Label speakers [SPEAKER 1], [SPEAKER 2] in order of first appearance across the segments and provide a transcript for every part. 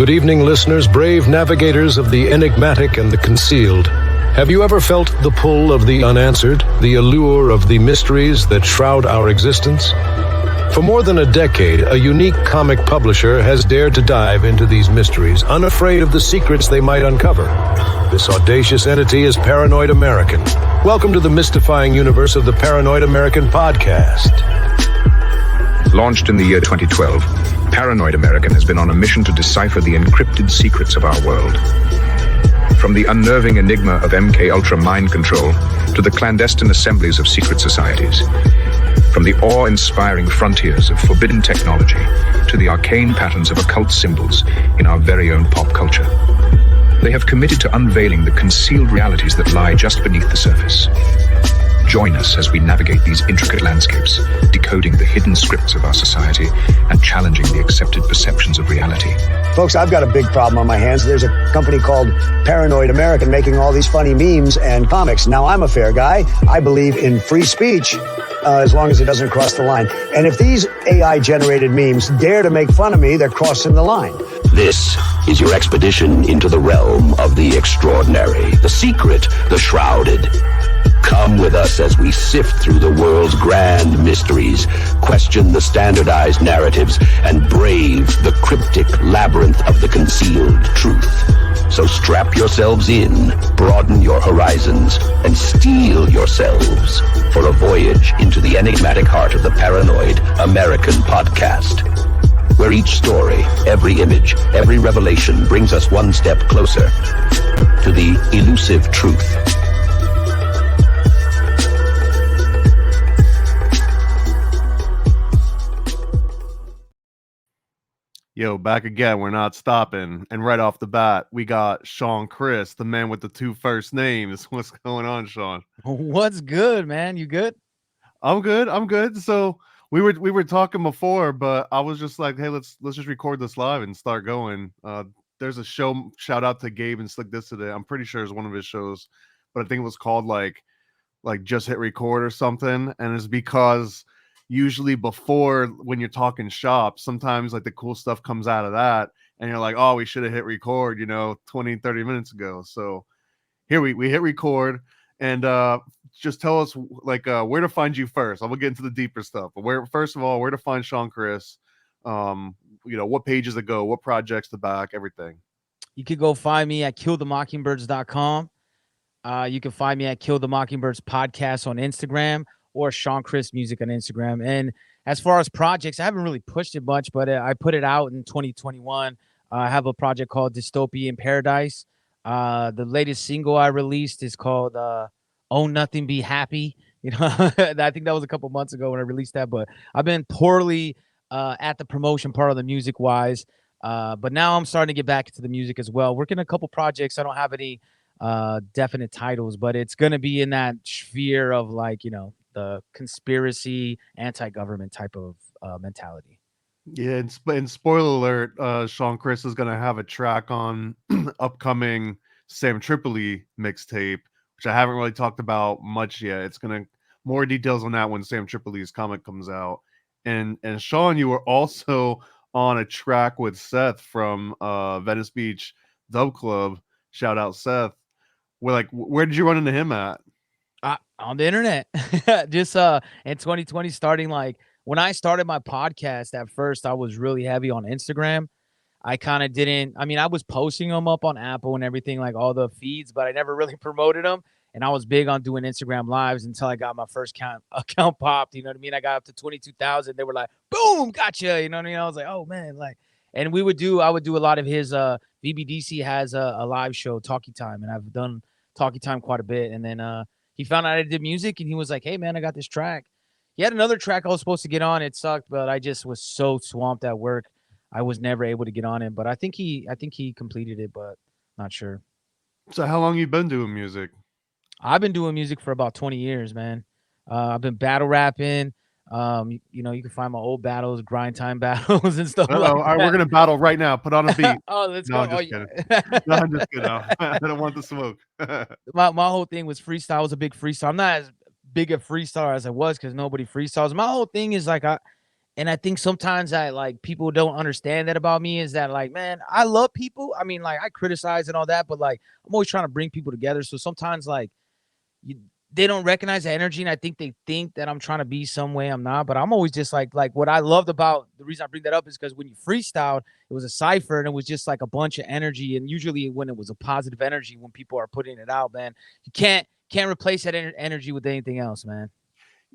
[SPEAKER 1] Good evening, listeners, brave navigators of the enigmatic and the concealed. Have you ever felt the pull of the unanswered, the allure of the mysteries that shroud our existence? For more than a decade, a unique comic publisher has dared to dive into these mysteries, unafraid of the secrets they might uncover. This audacious entity is Paranoid American. Welcome to the mystifying universe of the Paranoid American podcast.
[SPEAKER 2] Launched in the year 2012, Paranoid American has been on a mission to decipher the encrypted secrets of our world. From the unnerving enigma of MK Ultra mind control to the clandestine assemblies of secret societies. From the awe-inspiring frontiers of forbidden technology to the arcane patterns of occult symbols in our very own pop culture. They have committed to unveiling the concealed realities that lie just beneath the surface. Join us as we navigate these intricate landscapes, decoding the hidden scripts of our society and challenging the accepted perceptions of reality.
[SPEAKER 3] Folks, I've got a big problem on my hands. There's a company called Paranoid American making all these funny memes and comics. Now, I'm a fair guy. I believe in free speech as long as it doesn't cross the line. And if these AI-generated memes dare to make fun of me, they're crossing the line.
[SPEAKER 4] This is your expedition into the realm of the extraordinary, the secret, the shrouded. Come with us as we sift through the world's grand mysteries, question the standardized narratives, and brave the cryptic labyrinth of the concealed truth. So strap yourselves in, broaden your horizons, and steel yourselves for a voyage into the enigmatic heart of the Paranoid American podcast, where each story, every image, every revelation brings us one step closer to the elusive truth.
[SPEAKER 5] Yo, back again. We're not stopping. And right off the bat, we got Sean Chris, the man with the two first names. What's going on, Sean?
[SPEAKER 6] What's good, man? You good?
[SPEAKER 5] I'm good. I'm good. So we were talking before, but I was just like, hey, let's just record this live and start going. There's a show. Shout out to Gabe and Slick This today. I'm pretty sure it's one of his shows, but I think it was called like just hit record or something. And it's because usually before, when you're talking shop, sometimes like the cool stuff comes out of that and you're like, oh, we should have hit record, 20, 30 minutes ago. So here we hit record, and just tell us like where to find you first. I will get into the deeper stuff, but first of all, where to find Sean Chris, what pages to go, what projects to back, everything.
[SPEAKER 6] You could go find me at killthemockingbirds.com. You can find me at Kill the Mockingbirds podcast on Instagram, or Sean Chris Music on Instagram. And as far as projects, I haven't really pushed it much, but I put it out in 2021. I have a project called Dystopian Paradise. The latest single I released is called Own Nothing, Be Happy. I think that was a couple months ago when I released that, but I've been poorly at the promotion part of the music wise. But now I'm starting to get back into the music as well. Working a couple projects. I don't have any definite titles, but it's going to be in that sphere of the conspiracy, anti-government type of mentality.
[SPEAKER 5] Yeah, and spoiler alert, Sean Chris is going to have a track on upcoming Sam Tripoli mixtape, which I haven't really talked about much yet. It's going to more details on that when Sam Tripoli's comic comes out. And Sean, you were also on a track with Seth from Venice Beach Dub Club. Shout out Seth. Where did you run into him at?
[SPEAKER 6] On the internet. Just in 2020, starting when I started my podcast, at first I was really heavy on Instagram. I kind of didn't, I was posting them up on Apple and everything, like all the feeds, but I never really promoted them. And I was big on doing Instagram lives until I got my first account popped. You know what I mean? I got up to 22,000. They were like, boom, gotcha. You know what I mean? I was like, oh man, and I would do a lot of his, VBDC has a live show, Talkie Time, and I've done Talkie Time quite a bit. And then, he found out I did music, and he was like, hey man, I got this track. He had another track I was supposed to get on. It sucked, but I just was so swamped at work. I was never able to get on it, but I think he completed it, but not sure.
[SPEAKER 5] So how long you been doing music?
[SPEAKER 6] I've been doing music for about 20 years, man. I've been battle rapping. You can find my old battles, grind time battles and stuff.
[SPEAKER 5] All right, we're gonna battle right now. Put on a beat.
[SPEAKER 6] Oh, let's
[SPEAKER 5] no,
[SPEAKER 6] go.
[SPEAKER 5] I'm just kidding. No, I'm just kidding. I don't want the smoke.
[SPEAKER 6] my whole thing was freestyle. I was a big freestyle. I'm not as big a freestyler as I was because nobody freestyles. My whole thing is And I think sometimes I like people don't understand that about me is that like, man, I love people. I mean, like I criticize and all that, but like I'm always trying to bring people together. So sometimes like you they don't recognize the energy, and I think they think that I'm trying to be some way I'm not. But I'm always just like what I loved about the reason I bring that up is because when you freestyled, it was a cipher and it was just like a bunch of energy. And usually when it was a positive energy, when people are putting it out, man, you can't replace that energy with anything else, man.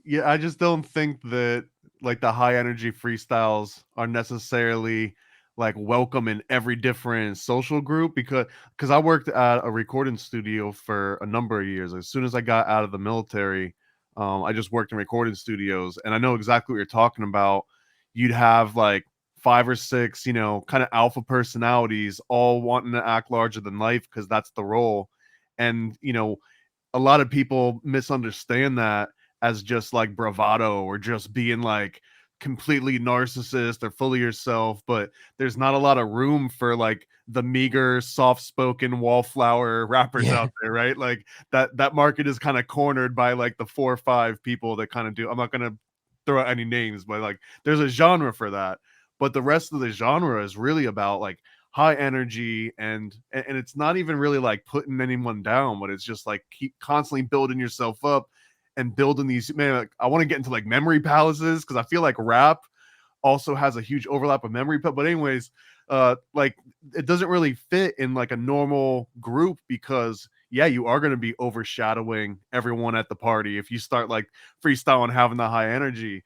[SPEAKER 5] Yeah, I just don't think that like the high energy freestyles are necessarily like welcome in every different social group because I worked at a recording studio for a number of years. As soon as I got out of the military, I just worked in recording studios, and I know exactly what you're talking about. You'd have like five or six, kind of alpha personalities all wanting to act larger than life because that's the role. And a lot of people misunderstand that as just like bravado or just being like completely narcissist or full of yourself, but there's not a lot of room for like the meager soft-spoken wallflower rappers
[SPEAKER 6] Yeah.
[SPEAKER 5] out there, right? Like that market is kind of cornered by like the 4 or 5 people that kind of do. I'm not going to throw out any names, but like there's a genre for that, but the rest of the genre is really about like high energy, and it's not even really like putting anyone down, but it's just like keep constantly building yourself up and building these. Man, like, I want to get into like memory palaces because I feel like rap also has a huge overlap of memory. But anyways, like it doesn't really fit in like a normal group because yeah, you are going to be overshadowing everyone at the party if you start like freestyling, having the high energy.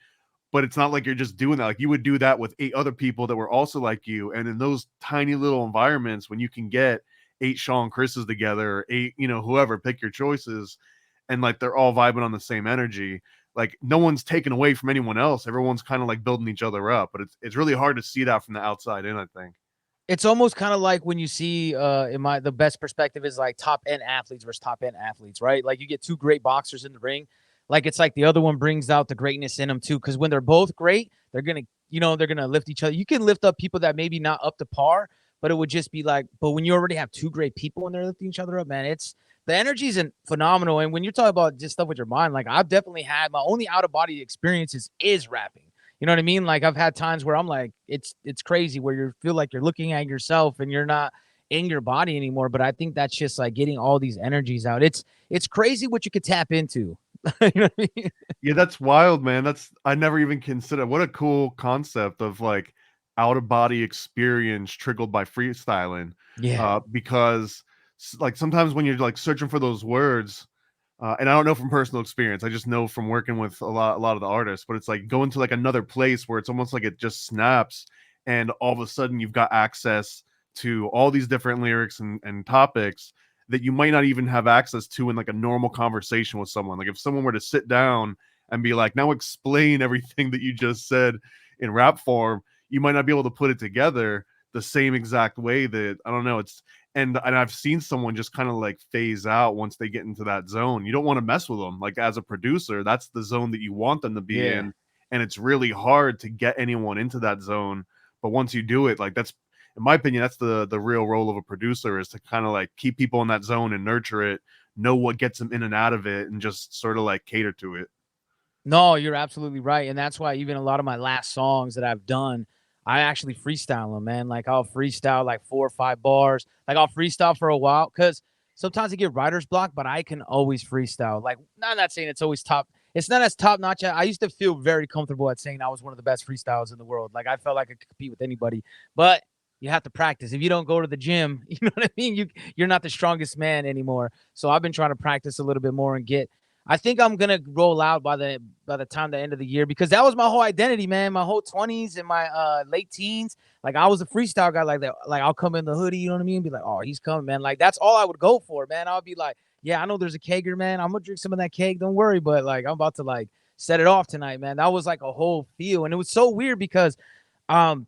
[SPEAKER 5] But it's not like you're just doing that. Like you would do that with 8 other people that were also like you. And in those tiny little environments, when you can get 8 Sean Chris's together, or 8, whoever, pick your choices, and like they're all vibing on the same energy. Like no one's taken away from anyone else. Everyone's kind of like building each other up. But it's really hard to see that from the outside in, I think.
[SPEAKER 6] It's almost kind of like when you see in my the best perspective is like top end athletes versus top end athletes, right? Like you get two great boxers in the ring. Like it's like the other one brings out the greatness in them too. Cause when they're both great, they're gonna lift each other. You can lift up people that maybe not up to par, but it would just be like, but when you already have two great people and they're lifting each other up, man, it's the energy isn't phenomenal. And when you're talking about just stuff with your mind, like I've definitely had my only out of body experiences is rapping. You know what I mean? Like I've had times where I'm like, it's crazy where you feel like you're looking at yourself and you're not in your body anymore. But I think that's just like getting all these energies out. It's crazy what you could tap into. You know what I mean?
[SPEAKER 5] Yeah, that's wild, man. I never even considered. What a cool concept of like out of body experience triggered by freestyling.
[SPEAKER 6] Yeah.
[SPEAKER 5] Because like sometimes when you're like searching for those words, and I don't know from personal experience, I just know from working with a lot of the artists, but it's like going to like another place where it's almost like it just snaps, and all of a sudden you've got access to all these different lyrics and topics that you might not even have access to in like a normal conversation with someone. Like if someone were to sit down and be like, now explain everything that you just said in rap form, you might not be able to put it together the same exact way that I don't know. And I've seen someone just kind of like phase out once they get into that zone. You don't want to mess with them. Like as a producer, that's the zone that you want them to be
[SPEAKER 6] Yeah.
[SPEAKER 5] in. And it's really hard to get anyone into that zone. But once you do it, like that's in my opinion, that's the real role of a producer, is to kind of like keep people in that zone and nurture it, know what gets them in and out of it, and just sort of like cater to it.
[SPEAKER 6] No, you're absolutely right. And that's why even a lot of my last songs that I've done, I actually freestyle them, man. Like I'll freestyle like 4 or 5 bars. Like I'll freestyle for a while because sometimes I get writer's block, but I can always freestyle. Like, I'm not saying it's always top. It's not as top notch. I used to feel very comfortable at saying I was one of the best freestyles in the world. Like I felt like I could compete with anybody, but you have to practice. If you don't go to the gym, you know what I mean? You're not the strongest man anymore. So I've been trying to practice a little bit more and get. I think I'm gonna roll out by the time the end of the year because that was my whole identity, man. My whole 20s and my late teens. Like I was a freestyle guy like that. Like I'll come in the hoodie, you know what I mean? Be like, oh, he's coming, man. Like that's all I would go for, man. I'll be like, yeah, I know there's a kegger, man. I'm gonna drink some of that keg. Don't worry, but like I'm about to like set it off tonight, man. That was like a whole feel, and it was so weird because um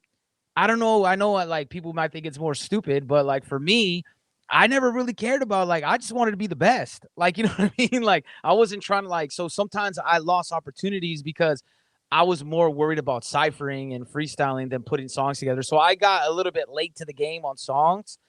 [SPEAKER 6] I don't know. I know like people might think it's more stupid, but like for me, I never really cared about like I just wanted to be the best. Like, you know what I mean? Like I wasn't trying to like so sometimes I lost opportunities because I was more worried about ciphering and freestyling than putting songs together. So I got a little bit late to the game on songs.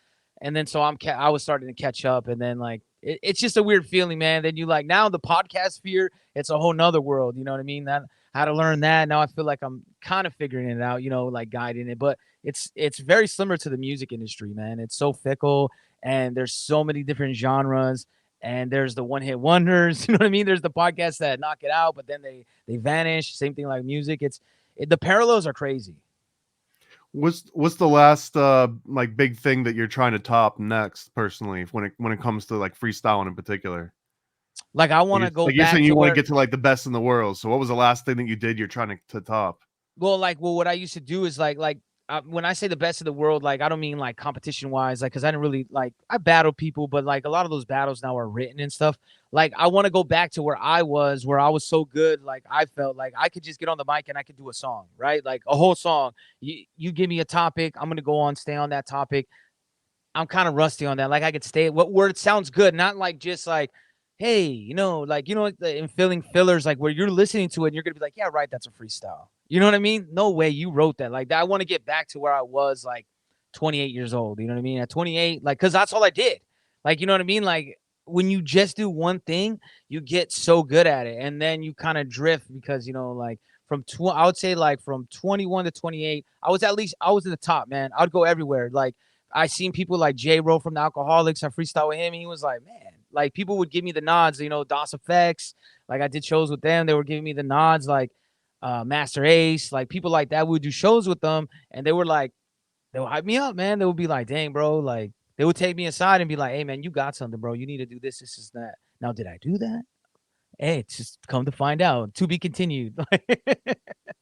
[SPEAKER 6] And then so I was starting to catch up, and then like it's just a weird feeling, man. Then you like now the podcast sphere, it's a whole nother world. You know what I mean? That how to learn that. Now I feel like I'm kind of figuring it out, like guiding it. But it's very similar to the music industry, man. It's so fickle, and there's so many different genres. And there's the one hit wonders, you know what I mean? There's the podcasts that knock it out, but then they vanish. Same thing like music. The parallels are crazy.
[SPEAKER 5] What's the last like big thing that you're trying to top next, personally, when it comes to like freestyling in particular?
[SPEAKER 6] Like I want to go
[SPEAKER 5] Like you're
[SPEAKER 6] back
[SPEAKER 5] saying
[SPEAKER 6] to
[SPEAKER 5] you want to
[SPEAKER 6] where,
[SPEAKER 5] get to like the best in the world. So what was the last thing that you did you're trying to top?
[SPEAKER 6] well, what I used to do is when I say the best of the world, like I don't mean like competition wise, like because I didn't really like I battle people, but like a lot of those battles now are written and stuff. Like I want to go back to where I was so good, like I felt like I could just get on the mic and I could do a song, right? Like a whole song. You give me a topic, I'm gonna go on, stay on that topic. I'm kind of rusty on that. Like I could stay what word sounds good, not like just like, hey, in filling fillers, like where you're listening to it and you're gonna be like, yeah, right, that's a freestyle. You know what I mean? No way you wrote that. Like that. I want to get back to where I was like 28 years old. You know what I mean? At 28, like, cause that's all I did. Like, you know what I mean? Like when you just do one thing, you get so good at it, and then you kind of drift because like I would say like from 21 to 28, I was at the top, man. I'd go everywhere. Like I seen people like J-Ro from the Alcoholics. I freestyle with him. And he was like, man, like people would give me the nods, DOS Effects. Like I did shows with them. They were giving me the nods, like Master Ace, like people like that. We would do shows with them. And they would hype me up, man. They would be like, dang, bro. Like they would take me aside and be like, hey, man, you got something, bro. You need to do this, this is that. Now, did I do that? Hey, it's just come to find out. To be continued.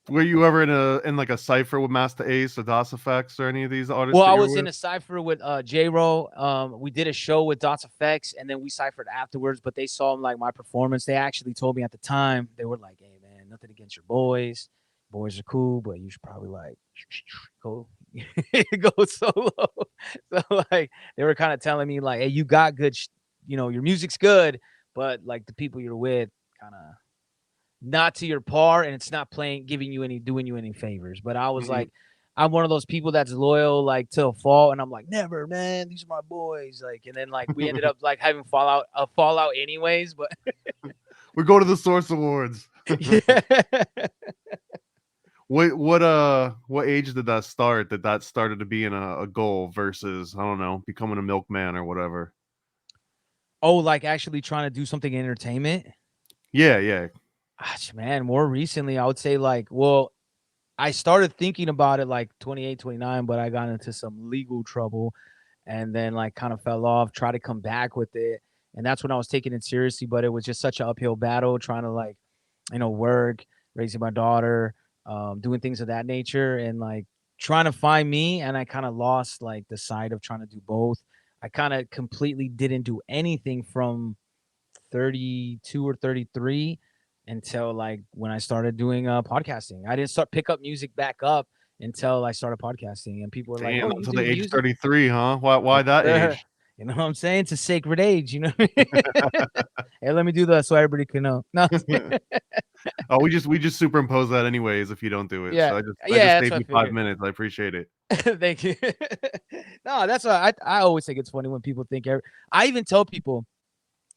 [SPEAKER 5] Were you ever in like a cipher with Master Ace or DOS Effects or any of these artists?
[SPEAKER 6] Well,
[SPEAKER 5] that
[SPEAKER 6] I
[SPEAKER 5] you were
[SPEAKER 6] was in
[SPEAKER 5] with?
[SPEAKER 6] a cipher with J-Ro. We did a show with Dots Effects, and then we ciphered afterwards. But they saw like my performance. They actually told me at the time, they were like, "Hey, man, nothing against your boys. Boys are cool, but you should probably like go go solo." So like they were kind of telling me like, "Hey, you got good, your music's good, but like the people you're with, kind of." Not to your par, and it's not doing you any favors. But I was like, I'm one of those people that's loyal, like to a fault, and I'm like, never, man, these are my boys. Like, and then like we ended up like having a fallout anyways. But
[SPEAKER 5] We go to the Source Awards.
[SPEAKER 6] yeah.
[SPEAKER 5] What age did that start? That started to be in a goal versus, I don't know, becoming a milkman or whatever.
[SPEAKER 6] Oh, like actually trying to do something in entertainment.
[SPEAKER 5] Yeah.
[SPEAKER 6] Gosh, man, more recently, I would say like, well, I started thinking about it like 28, 29, but I got into some legal trouble and then like kind of fell off, tried to come back with it. And that's when I was taking it seriously, but it was just such an uphill battle trying to like, work, raising my daughter, doing things of that nature and like trying to find me. And I kind of lost like the side of trying to do both. I kind of completely didn't do anything from 32 or 33 until like when I started doing podcasting. I didn't pick up music back up until I started podcasting, and people were like,
[SPEAKER 5] Damn,
[SPEAKER 6] "Oh, you
[SPEAKER 5] until
[SPEAKER 6] do
[SPEAKER 5] the age of
[SPEAKER 6] music?"
[SPEAKER 5] 33, huh? Why that age?
[SPEAKER 6] You know what I'm saying? It's a sacred age, you know. Hey, let me do that so everybody can know. No,
[SPEAKER 5] Oh, we just superimpose that anyways if you don't do it.
[SPEAKER 6] yeah,
[SPEAKER 5] So I just
[SPEAKER 6] yeah, that's
[SPEAKER 5] saved
[SPEAKER 6] what
[SPEAKER 5] you
[SPEAKER 6] I
[SPEAKER 5] 5
[SPEAKER 6] figured.
[SPEAKER 5] minutes. I appreciate it.
[SPEAKER 6] Thank you. No, that's why I always think it's funny when people think. I even tell people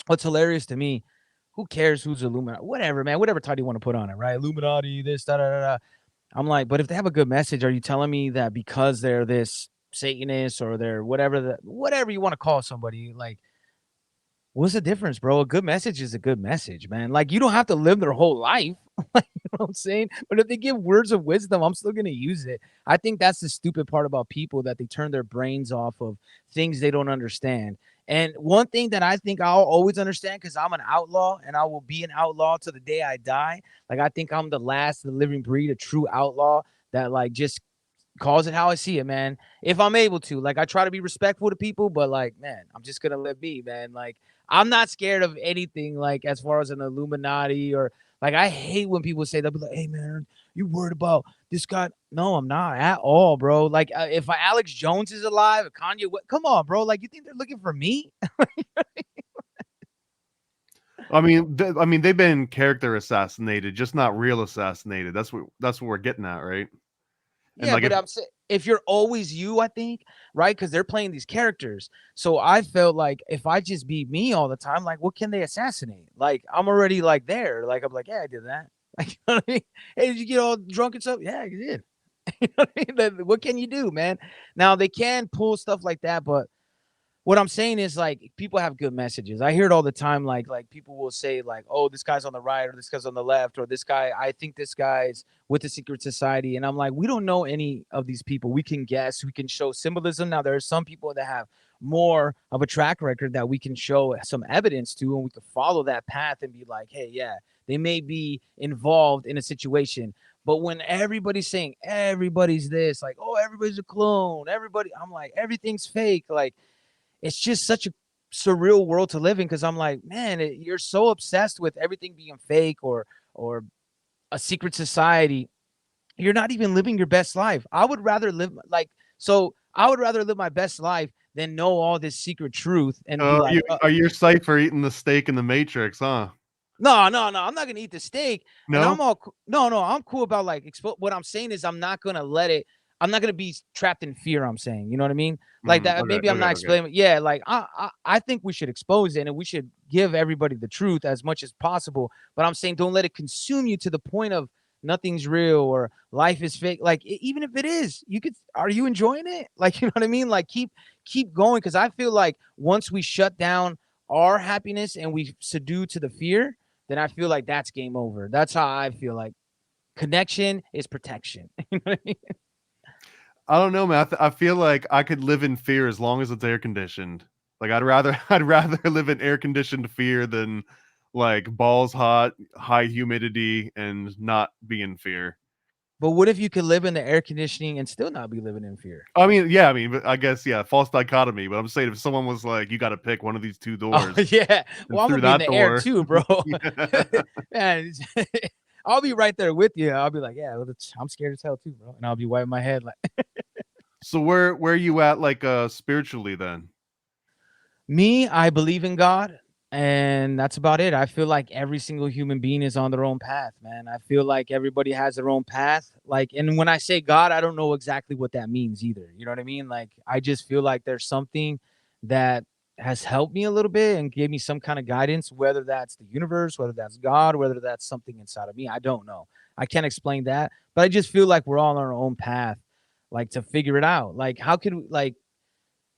[SPEAKER 6] what's hilarious to me. Who cares who's Illuminati? Whatever, man. Whatever title you want to put on it, right? Illuminati, this, da da da da. I'm like, but if they have a good message, are you telling me that because they're this Satanist or they're whatever you want to call somebody, like, what's the difference, bro? A good message is a good message, man. Like, you don't have to live their whole life. Like, you know what I'm saying? But if they give words of wisdom, I'm still gonna use it. I think that's the stupid part about people, that they turn their brains off of things they don't understand. And one thing that I think I'll always understand, because I'm an outlaw and I will be an outlaw to the day I die. Like, I think I'm the last of the living breed, a true outlaw that like just calls it how I see it, man. If I'm able to, like, I try to be respectful to people, but like, man, I'm just gonna let be, man. Like, I'm not scared of anything, like as far as an Illuminati or like. I hate when people say, they'll be like, "Hey, man, you worried about this guy?" No, I'm not at all, bro. Like, if Alex Jones is alive, Kanye, come on, bro. Like, you think they're looking for me?
[SPEAKER 5] I mean, they've been character assassinated, just not real assassinated. That's what we're getting at, right? And
[SPEAKER 6] Yeah,
[SPEAKER 5] like
[SPEAKER 6] but I'm saying if you're always you, I think, right? Because they're playing these characters. So I felt like if I just be me all the time, like what can they assassinate? Like I'm already like there. Like I'm like, yeah, I did that. Like, you know what I mean? Hey, did you get all drunk and stuff? Yeah, I did. You know what I mean? What can you do, man? Now they can pull stuff like that, but what I'm saying is like people have good messages. I hear it all the time. Like people will say like, "Oh, this guy's on the right, or this guy's on the left, or this guy. I think this guy's with the secret society." And I'm like, we don't know any of these people. We can guess. We can show symbolism. Now there are some people that have more of a track record that we can show some evidence to, and we can follow that path and be like, "Hey, yeah, they may be involved in a situation." But when everybody's saying everybody's this, like, "Oh, everybody's a clone," everybody, I'm like, everything's fake, like it's just such a surreal world to live in because I'm like, man, you're so obsessed with everything being fake or a secret society. You're not even living your best life. I would rather live like so. I would rather live my best life than know all this secret truth and be like,
[SPEAKER 5] Are you psyched for eating the steak in the Matrix, huh?
[SPEAKER 6] no, no, no. I'm not gonna eat the steak, and I'm
[SPEAKER 5] No?
[SPEAKER 6] all no, no. I'm cool about like what I'm saying is I'm not gonna let it. I'm not gonna be trapped in fear. I'm saying, you know what I mean? Like that.
[SPEAKER 5] Okay,
[SPEAKER 6] Maybe I'm
[SPEAKER 5] okay,
[SPEAKER 6] not
[SPEAKER 5] okay.
[SPEAKER 6] explaining. Yeah, like I think we should expose it and we should give everybody the truth as much as possible. But I'm saying don't let it consume you to the point of nothing's real or life is fake. Like even if it is, you could. Are you enjoying it? Like you know what I mean? Like keep going because I feel like once we shut down our happiness and we subdue to the fear, then I feel like that's game over. That's how I feel like connection is protection. You know what I mean?
[SPEAKER 5] I don't know, man. I feel like I could live in fear as long as it's air conditioned. Like I'd rather live in air conditioned fear than like balls hot, high humidity, and not be in fear.
[SPEAKER 6] But what if you could live in the air conditioning and still not be living in fear?
[SPEAKER 5] I mean, yeah, but I guess yeah, false dichotomy. But I'm saying if someone was like, you got to pick one of these two
[SPEAKER 6] Oh
[SPEAKER 5] doors,
[SPEAKER 6] yeah.
[SPEAKER 5] and
[SPEAKER 6] Well, I'm
[SPEAKER 5] through
[SPEAKER 6] gonna be in
[SPEAKER 5] that
[SPEAKER 6] the air
[SPEAKER 5] door,
[SPEAKER 6] too, bro.
[SPEAKER 5] yeah.
[SPEAKER 6] Man, I'll be right there with you. I'll be like, yeah, well, I'm scared as hell too, bro. And I'll be wiping my head like
[SPEAKER 5] So where are you at like spiritually then?
[SPEAKER 6] me, I believe in God, and that's about it. I feel like every single human being is on their own path, man. I feel like everybody has their own path. Like, and when I say God, I don't know exactly what that means either. You know what I mean? Like, I just feel like there's something that has helped me a little bit and gave me some kind of guidance, whether that's the universe, whether that's God, whether that's something inside of me. I don't know. I can't explain that, but I just feel like we're all on our own path, like to figure it out. Like, how could we, like,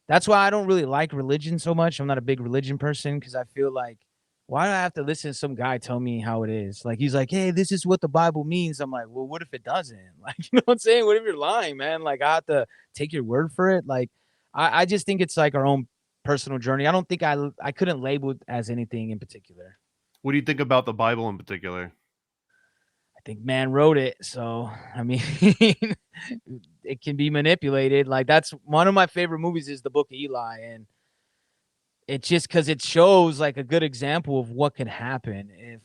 [SPEAKER 6] that's why I don't really like religion so much. I'm not a big religion person because I feel like, why do I have to listen to some guy tell me how it is? Like he's like, hey, this is what the Bible means. I'm like, well, what if it doesn't? Like, you know what I'm saying? What if you're lying, man? Like I have to take your word for it. Like I just think it's like our own personal journey. I don't think I couldn't label it as anything in particular.
[SPEAKER 5] What do you think about the Bible in particular?
[SPEAKER 6] I think man wrote it. So I mean it can be manipulated. Like that's one of my favorite movies is the Book of Eli. And it's just because it shows like a good example of what can happen if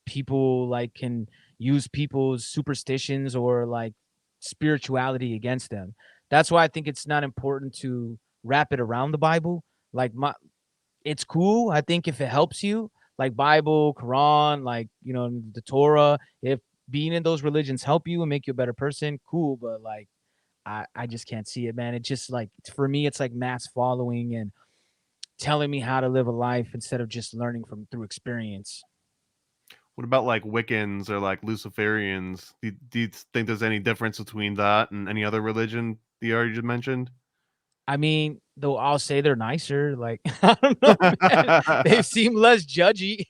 [SPEAKER 6] people like can use people's superstitions or like spirituality against them. That's why I think it's not important to wrap it around the Bible. Like it's cool. I think if it helps you, like Bible, Quran, like you know, the Torah, if being in those religions help you and make you a better person, cool. But like I just can't see it, man. It's just like for me, it's like mass following and telling me how to live a life instead of just learning from through experience.
[SPEAKER 5] What about like Wiccans or like Luciferians? Do you think there's any difference between that and any other religion you already just mentioned?
[SPEAKER 6] I mean, though I'll say they're nicer. Like I don't know, man. They seem less judgy.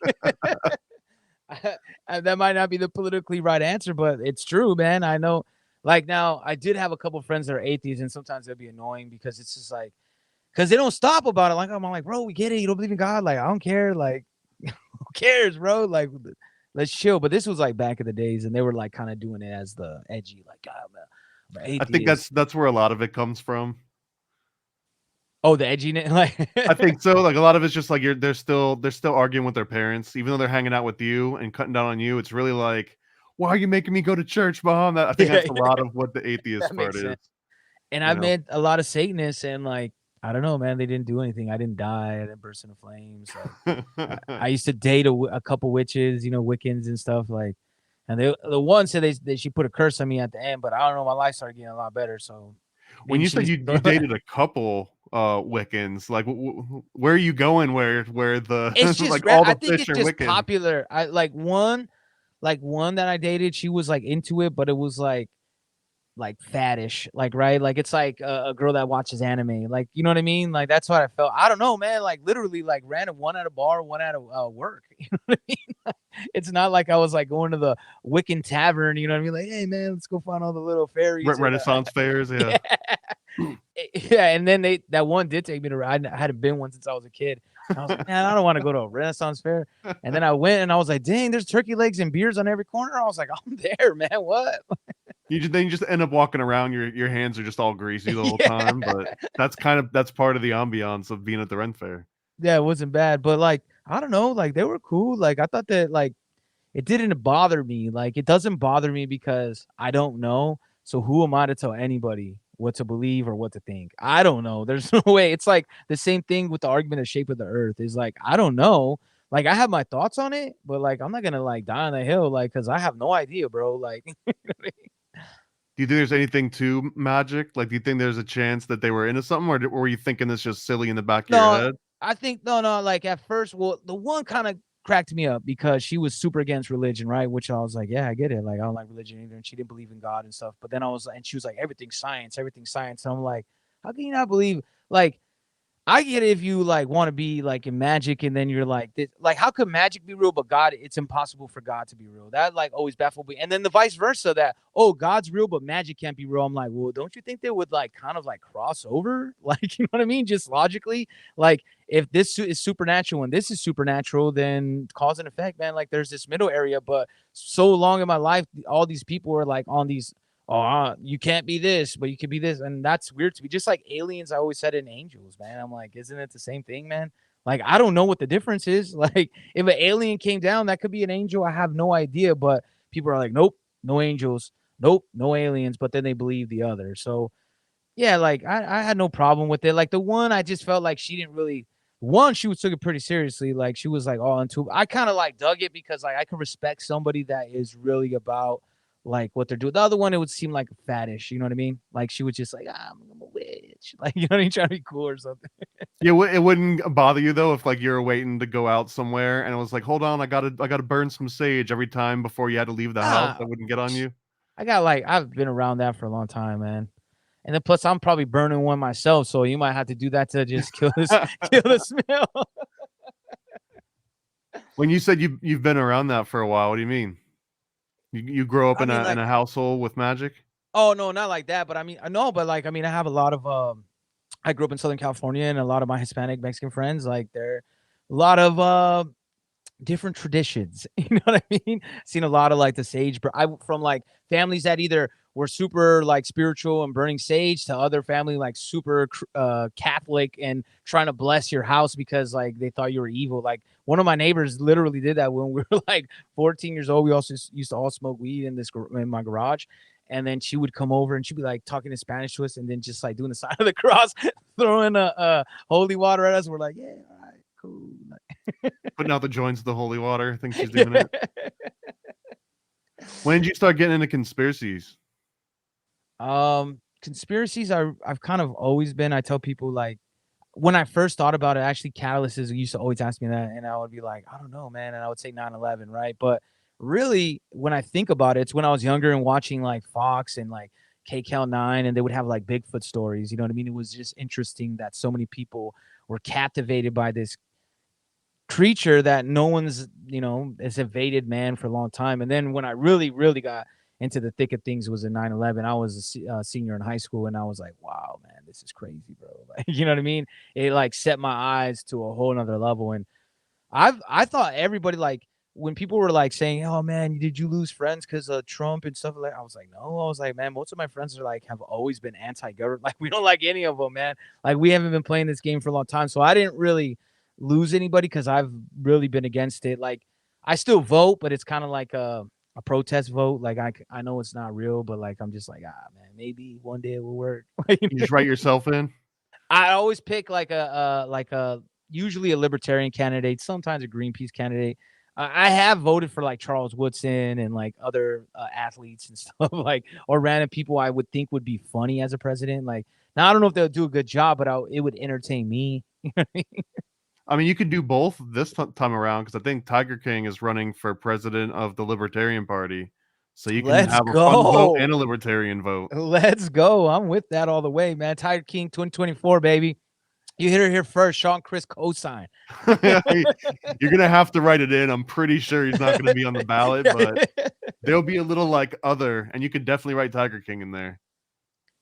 [SPEAKER 6] And that might not be the politically right answer, but it's true, man. I know. Like now, I did have a couple friends that are atheists, and sometimes they'd be annoying because it's just like because they don't stop about it. Like I'm like, bro, we get it. You don't believe in God. Like I don't care. Like who cares, bro? Like let's chill. But this was like back in the days, and they were like kind of doing it as the edgy, like God, I'm an
[SPEAKER 5] I think
[SPEAKER 6] atheist.
[SPEAKER 5] that's where a lot of it comes from.
[SPEAKER 6] Oh, the edginess, like
[SPEAKER 5] I think so. Like a lot of it's just like they're still arguing with their parents, even though they're hanging out with you and cutting down on you. It's really like, why are you making me go to church, Mom? That I think
[SPEAKER 6] yeah,
[SPEAKER 5] that's a lot of what the atheist
[SPEAKER 6] that
[SPEAKER 5] part
[SPEAKER 6] makes
[SPEAKER 5] is.
[SPEAKER 6] sense. And
[SPEAKER 5] You
[SPEAKER 6] I've
[SPEAKER 5] know,
[SPEAKER 6] met a lot of Satanists, and like I don't know, man, they didn't do anything. I didn't die. I didn't burst into flames. Like I used to date a couple witches, you know, Wiccans and stuff. Like, and the one said she put a curse on me at the end, but I don't know. My life started getting a lot better, so
[SPEAKER 5] when
[SPEAKER 6] maybe
[SPEAKER 5] you
[SPEAKER 6] she
[SPEAKER 5] said
[SPEAKER 6] was.
[SPEAKER 5] you dated a couple Wiccans, like where are you going? Where the
[SPEAKER 6] It's just
[SPEAKER 5] like all
[SPEAKER 6] I
[SPEAKER 5] the
[SPEAKER 6] think
[SPEAKER 5] fish
[SPEAKER 6] it's
[SPEAKER 5] are
[SPEAKER 6] just
[SPEAKER 5] Wiccan?
[SPEAKER 6] popular. I like one. like one that I dated, she was like into it, but it was like faddish, like, right? Like it's like a girl that watches anime, like, you know what I mean? Like that's what I felt. I don't know, man. Like literally, like random, one at a bar, one at a work. You know what I mean? It's not like I was like going to the Wiccan Tavern. You know what I mean? Like, hey man, let's go find all the little fairies.
[SPEAKER 5] Renaissance fairs, yeah.
[SPEAKER 6] Yeah, and then that one did take me to. I hadn't been one since I was a kid. And I was like, man, I don't want to go to a Renaissance fair. And then I went, and I was like, dang, there's turkey legs and beers on every corner. I was like, I'm there, man. What?
[SPEAKER 5] Then you just end up walking around. Your hands are just all greasy the whole time. But that's part of the ambiance of being at the Ren Fair.
[SPEAKER 6] Yeah, it wasn't bad, but like I don't know, like they were cool. Like I thought that like it didn't bother me. Like it doesn't bother me because I don't know. So who am I to tell anybody what to believe or what to think? I don't know. There's no way. It's like the same thing with the argument of shape of the earth. Is like I don't know. Like I have my thoughts on it, but like I'm not gonna like die on the hill, like because I have no idea, bro. Like
[SPEAKER 5] Do you think there's anything to magic? Like, do you think there's a chance that they were into something, or were you thinking this just silly in the back of your
[SPEAKER 6] no,
[SPEAKER 5] head?
[SPEAKER 6] I think no. Like at first, well, the one kind of cracked me up because she was super against religion, right? Which I was like, yeah, I get it. Like I don't like religion either, and she didn't believe in God and stuff. But then and she was like, everything's science, everything's science. And I'm like, how can you not believe? Like I get it if you like want to be like in magic and then you're like this, like how could magic be real but God, it's impossible for God to be real. That like always baffled me. And then the vice versa, that oh, God's real but magic can't be real. I'm like, well, don't you think they would like kind of like cross over? Like, you know what I mean? Just logically, like if this is supernatural and this is supernatural, then cause and effect, man. Like there's this middle area, but so long in my life, all these people were like on these, oh, you can't be this, but you can be this. And that's weird to me. Just like aliens, I always said in angels, man. I'm like, isn't it the same thing, man? Like, I don't know what the difference is. Like, if an alien came down, that could be an angel. I have no idea. But people are like, nope, no angels. Nope, no aliens. But then they believe the other. So, yeah, like, I had no problem with it. Like, the one, I just felt like she didn't really, one, she took it pretty seriously. Like, she was like all into, I kind of like dug it because, like, I can respect somebody that is really about like what they're doing. The other one, it would seem like faddish, you know what I mean? Like she was just like, I'm a witch, like, you know what I mean, trying to be cool or something.
[SPEAKER 5] Yeah, it wouldn't bother you though if like you were waiting to go out somewhere and it was like, hold on, I gotta burn some sage every time before you had to leave the house. That wouldn't get on you.
[SPEAKER 6] I've been around that for a long time, man. And then plus I'm probably burning one myself, so you might have to do that to just kill the smell.
[SPEAKER 5] When you said you've been around that for a while, what do you mean? You grow up in a household with magic?
[SPEAKER 6] Oh no, not like that. But I mean, no, but like I mean, I have a lot of I grew up in Southern California, and a lot of my Hispanic Mexican friends, like they're a lot of different traditions. You know what I mean? Seen a lot of like the sage, but I from like families that either were super like spiritual and burning sage to other family like super Catholic and trying to bless your house because like they thought you were evil. Like one of my neighbors literally did that when we were like 14 years old. We also used to all smoke weed in my garage. And then she would come over and she'd be like talking in Spanish to us and then just like doing the sign of the cross, throwing a holy water at us. We're like, yeah, all right, cool.
[SPEAKER 5] Putting out the joints of the holy water. I think she's doing it. When did you start getting into conspiracies?
[SPEAKER 6] Conspiracies I've kind of always been. I tell people like when I first thought about it, actually catalysts used to always ask me that, and I would be like, I don't know, man, and I would say 9/11, right? But really, when I think about it, it's when I was younger and watching like Fox and like KCAL9, and they would have like Bigfoot stories. You know what I mean? It was just interesting that so many people were captivated by this creature that no one's, you know, has evaded man for a long time. And then when I really, really got into the thick of things was in 9/11. I was a senior in high school, and I was like, wow, man, this is crazy, bro. Like, you know what I mean? It like set my eyes to a whole nother level. And I thought everybody, like when people were like saying, oh man, did you lose friends because of Trump and stuff like that? I was like, no. I was like, man, most of my friends are like have always been anti-government. Like we don't like any of them, man. Like we haven't been playing this game for a long time. So I didn't really lose anybody because I've really been against it. Like I still vote, but it's kind of like a protest vote. Like I know it's not real, but like I'm just like, man, maybe one day it will work.
[SPEAKER 5] You just write yourself in.
[SPEAKER 6] I always pick like a usually a libertarian candidate, sometimes a Greenpeace candidate. I have voted for like Charles Woodson and like other athletes and stuff, like, or random people I would think would be funny as a president. Like now I don't know if they'll do a good job, but it would entertain me. You know what I mean?
[SPEAKER 5] I mean, you could do both this time around because I think Tiger King is running for president of the Libertarian Party, so you can
[SPEAKER 6] Let's
[SPEAKER 5] have a fun vote
[SPEAKER 6] go.
[SPEAKER 5] and a Libertarian vote.
[SPEAKER 6] Let's go. I'm with that all the way, man. Tiger King 2024, baby. You hit her here first. Sean Chris cosign.
[SPEAKER 5] You're gonna have to write it in. I'm pretty sure he's not gonna be on the ballot, but there'll be a little like other, and you can definitely write Tiger King in there.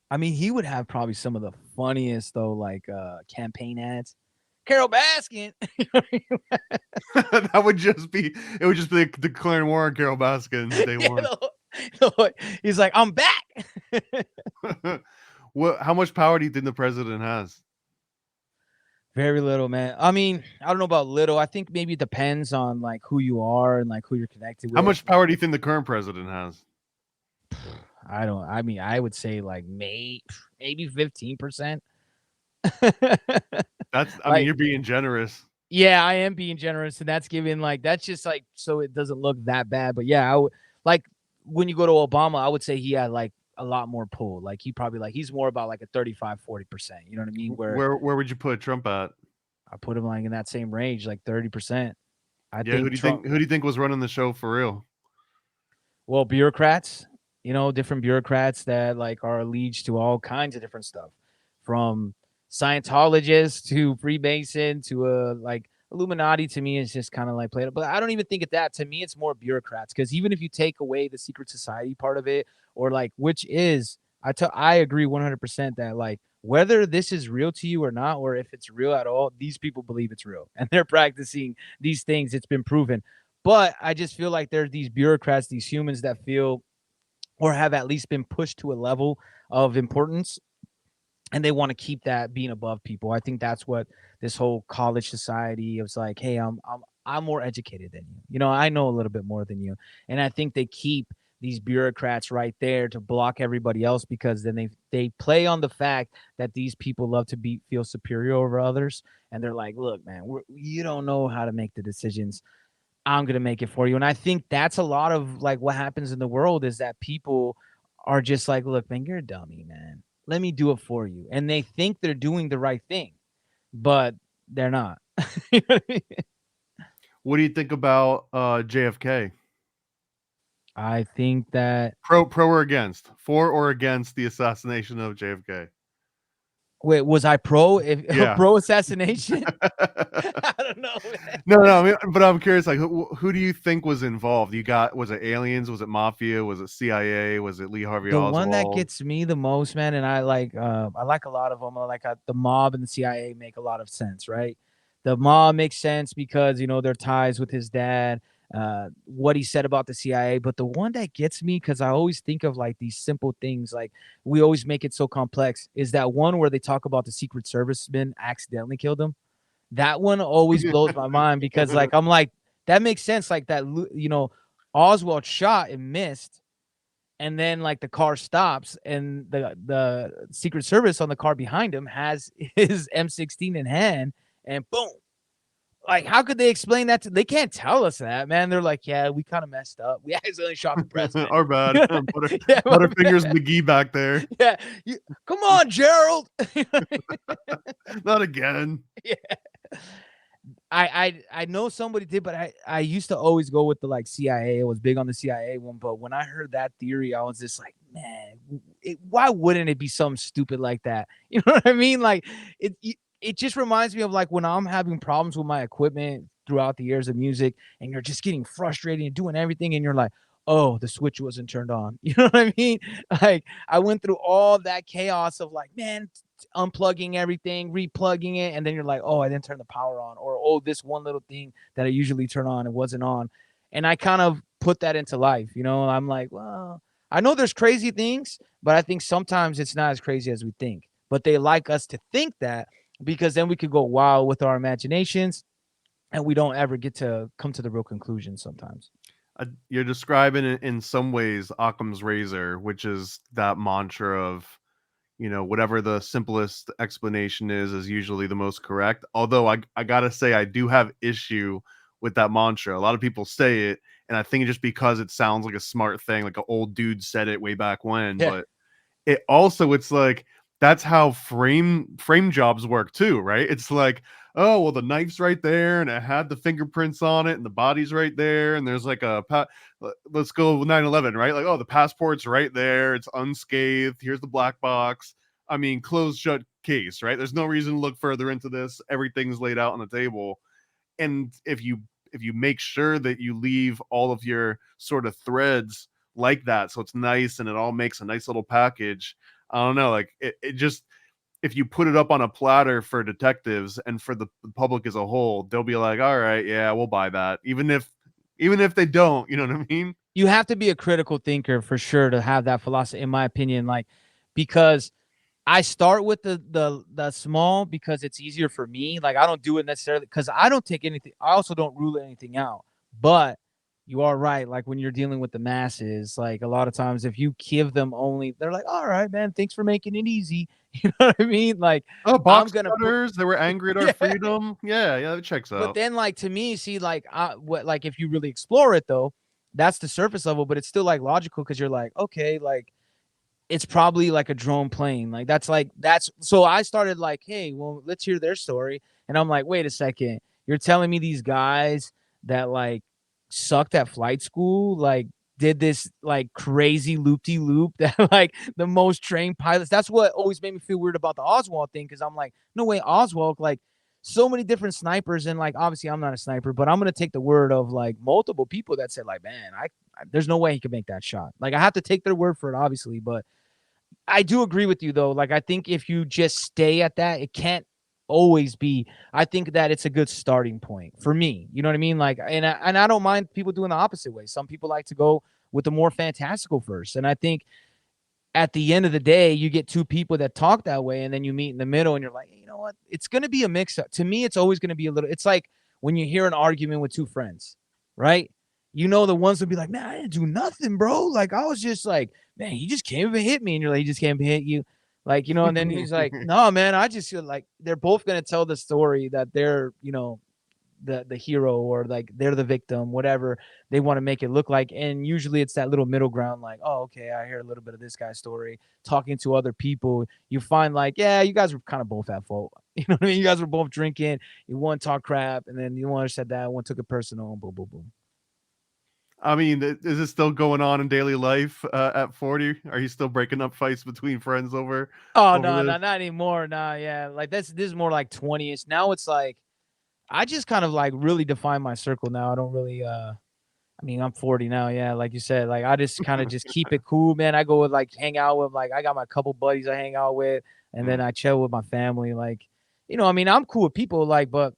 [SPEAKER 6] I mean, he would have probably some of the funniest though, like campaign ads. Carol Baskin.
[SPEAKER 5] That would just be like declaring war on Carol Baskin day one.
[SPEAKER 6] He's like, I'm back.
[SPEAKER 5] How much power do you think the president has?
[SPEAKER 6] Very little, man. I mean, I don't know about little. I think maybe it depends on like who you are and like who you're connected with.
[SPEAKER 5] How much power do you think the current president has?
[SPEAKER 6] I mean, I would say like maybe 15%.
[SPEAKER 5] I mean, you're being generous.
[SPEAKER 6] Yeah, I am being generous, and that's giving like that's just like so it doesn't look that bad. But yeah, I would like when you go to Obama, I would say he had like a lot more pull. Like he probably like he's more about like a 35-40%. You know what I mean?
[SPEAKER 5] Where would you put Trump at?
[SPEAKER 6] I put him like in that same range, like 30%. I
[SPEAKER 5] think who do you think was running the show for real?
[SPEAKER 6] Well, bureaucrats, different bureaucrats that like are alleged to all kinds of different stuff, from Scientologists to Freemason to like Illuminati. To me is just kind of like played up, but I don't even think of that. To me, it's more bureaucrats, because even if you take away the secret society part of it, or like which is I agree 100% that like whether this is real to you or not, or if it's real at all, these people believe it's real and they're practicing these things. It's been proven. But I just feel like there's these bureaucrats, these humans that feel or have at least been pushed to a level of importance, and they want to keep that being above people. I think that's what this whole college society is like. Hey, I'm more educated than you. I know a little bit more than you, and I think they keep these bureaucrats right there to block everybody else, because then they play on the fact that these people love to feel superior over others, and they're like, look, man, you don't know how to make the decisions. I'm going to make it for you. And I think that's a lot of like what happens in the world, is that people are just like, look, man, you're a dummy, man. Let me do it for you. And they think they're doing the right thing, but they're not. You know what I mean?
[SPEAKER 5] What do you think about JFK?
[SPEAKER 6] I think that
[SPEAKER 5] pro or against, for or against the assassination of JFK?
[SPEAKER 6] Wait, was I pro pro assassination?
[SPEAKER 5] I
[SPEAKER 6] don't know, man.
[SPEAKER 5] No, I mean, but I'm curious, like, who do you think was involved? Was it aliens? Was it mafia? Was it CIA? Was it Lee Harvey Oswald?
[SPEAKER 6] The one that gets me the most, man, and I like a lot of them. Like the mob and the CIA make a lot of sense, right? The mob makes sense because their ties with his dad, what he said about the CIA. But the one that gets me, because I always think of like these simple things, like we always make it so complex, is that one where they talk about the Secret Serviceman accidentally killed him. That one always blows my mind, because like I'm like, that makes sense. Like that, Oswald shot and missed, and then like the car stops, and the Secret Service on the car behind him has his M16 in hand, and boom. Like, how could they explain that? They can't tell us that, man. They're like, yeah, we kind of messed up. We accidentally shot the president.
[SPEAKER 5] Our bad. Butterfingers McGee back there.
[SPEAKER 6] Yeah. Come on, Gerald.
[SPEAKER 5] Not again.
[SPEAKER 6] Yeah. I know somebody did, but I used to always go with the like CIA. I was big on the CIA one, but when I heard that theory, I was just like, man, why wouldn't it be something stupid like that? You know what I mean? Like it just reminds me of like when I'm having problems with my equipment throughout the years of music, and you're just getting frustrated and doing everything, and you're like, oh, the switch wasn't turned on. You know what I mean? Like I went through all that chaos of like, man, unplugging everything, replugging it, and then you're like, oh, I didn't turn the power on, or oh, this one little thing that I usually turn on, it wasn't on. And I kind of put that into life. I'm like, well, I know there's crazy things, but I think sometimes it's not as crazy as we think. But they like us to think that, because then we could go wild with our imaginations, and we don't ever get to come to the real conclusion sometimes.
[SPEAKER 5] You're describing it in some ways Occam's razor, which is that mantra of, whatever the simplest explanation is usually the most correct. Although I gotta say, I do have issue with that mantra. A lot of people say it, and I think just because it sounds like a smart thing, like an old dude said it way back when. Yeah. But it's like, that's how frame jobs work too, right? It's like, oh well, the knife's right there, and it had the fingerprints on it, and the body's right there, and there's like let's go 9/11, right? Like, oh, the passport's right there, it's unscathed. Here's the black box. I mean, closed shut case, right? There's no reason to look further into this. Everything's laid out on the table, and if you make sure that you leave all of your sort of threads like that, so it's nice and it all makes a nice little package. I don't know, like it just, if you put it up on a platter for detectives and for the public as a whole, they'll be like, all right, yeah, we'll buy that, even if they don't, you know what I mean?
[SPEAKER 6] You have to be a critical thinker for sure to have that philosophy, in my opinion, like, because I start with the small because it's easier for me. Like, I don't do it necessarily because I don't take anything. I also don't rule anything out. But you are right. Like, when you're dealing with the masses, like a lot of times, if you give them only, they're like, "All right, man, thanks for making it easy." You know what I mean? Like,
[SPEAKER 5] Oh,
[SPEAKER 6] I'm
[SPEAKER 5] box
[SPEAKER 6] gonna put,
[SPEAKER 5] cutters, they were angry at our
[SPEAKER 6] yeah.
[SPEAKER 5] freedom. Yeah, that checks
[SPEAKER 6] But
[SPEAKER 5] out.
[SPEAKER 6] then, like, to me, see, like, what, like, if you really explore it, though, that's the surface level. But it's still like logical because you're like, okay, like, it's probably like a drone plane. That's so I started like, hey, well, let's hear their story. And I'm like, wait a second. You're telling me these guys that like sucked at flight school, like did this like crazy loop-de-loop that like the most trained pilots. That's what always made me feel weird about the Oswald thing, because I'm like, no way, Oswald, like so many different snipers, and like obviously I'm not a sniper, but I'm gonna take the word of like multiple people that said like, man, there's no way he could make that shot. Like, I have to take their word for it, obviously, but I do agree with you though. Like, I think if you just stay at that, it can't always be. I think that it's a good starting point for me. You know what I mean? Like, and I don't mind people doing the opposite way. Some people like to go with the more fantastical first, and I think at the end of the day, you get two people that talk that way, and then you meet in the middle, and you're like, hey, you know what? It's going to be a mix up. To me, it's always going to be a little. It's like when you hear an argument with two friends, right? You know, the ones will be like, man, I didn't do nothing, bro. Like, I was just like, man, he just came and hit me, and you're like, he just came and hit you, like, you know. And then he's like, no, man, I just feel like they're both going to tell the story that they're, you know, the hero, or like they're the victim, whatever they want to make it look like. And usually it's that little middle ground, like, oh, okay, I hear a little bit of this guy's story. Talking to other people, you find like, yeah, you guys were kind of both at fault. You know what I mean? You guys were both drinking. You one talked crap, and then you one said that, one took it personal. Boom, boom, boom.
[SPEAKER 5] I mean, is it still going on in daily life at 40? Are you still breaking up fights between friends
[SPEAKER 6] Oh
[SPEAKER 5] over
[SPEAKER 6] no,
[SPEAKER 5] this?
[SPEAKER 6] no, not anymore. Nah, yeah, like this is more like 20ish. Now it's like I just kind of like really define my circle now. I don't really I mean, I'm 40 now, yeah, like you said, like, I just kinda just keep it cool, man. I go with, like, hang out with, like, I got my couple buddies I hang out with, and then
[SPEAKER 5] Mm.
[SPEAKER 6] I chill with my family, like, you know, I mean, I'm cool with people, like, but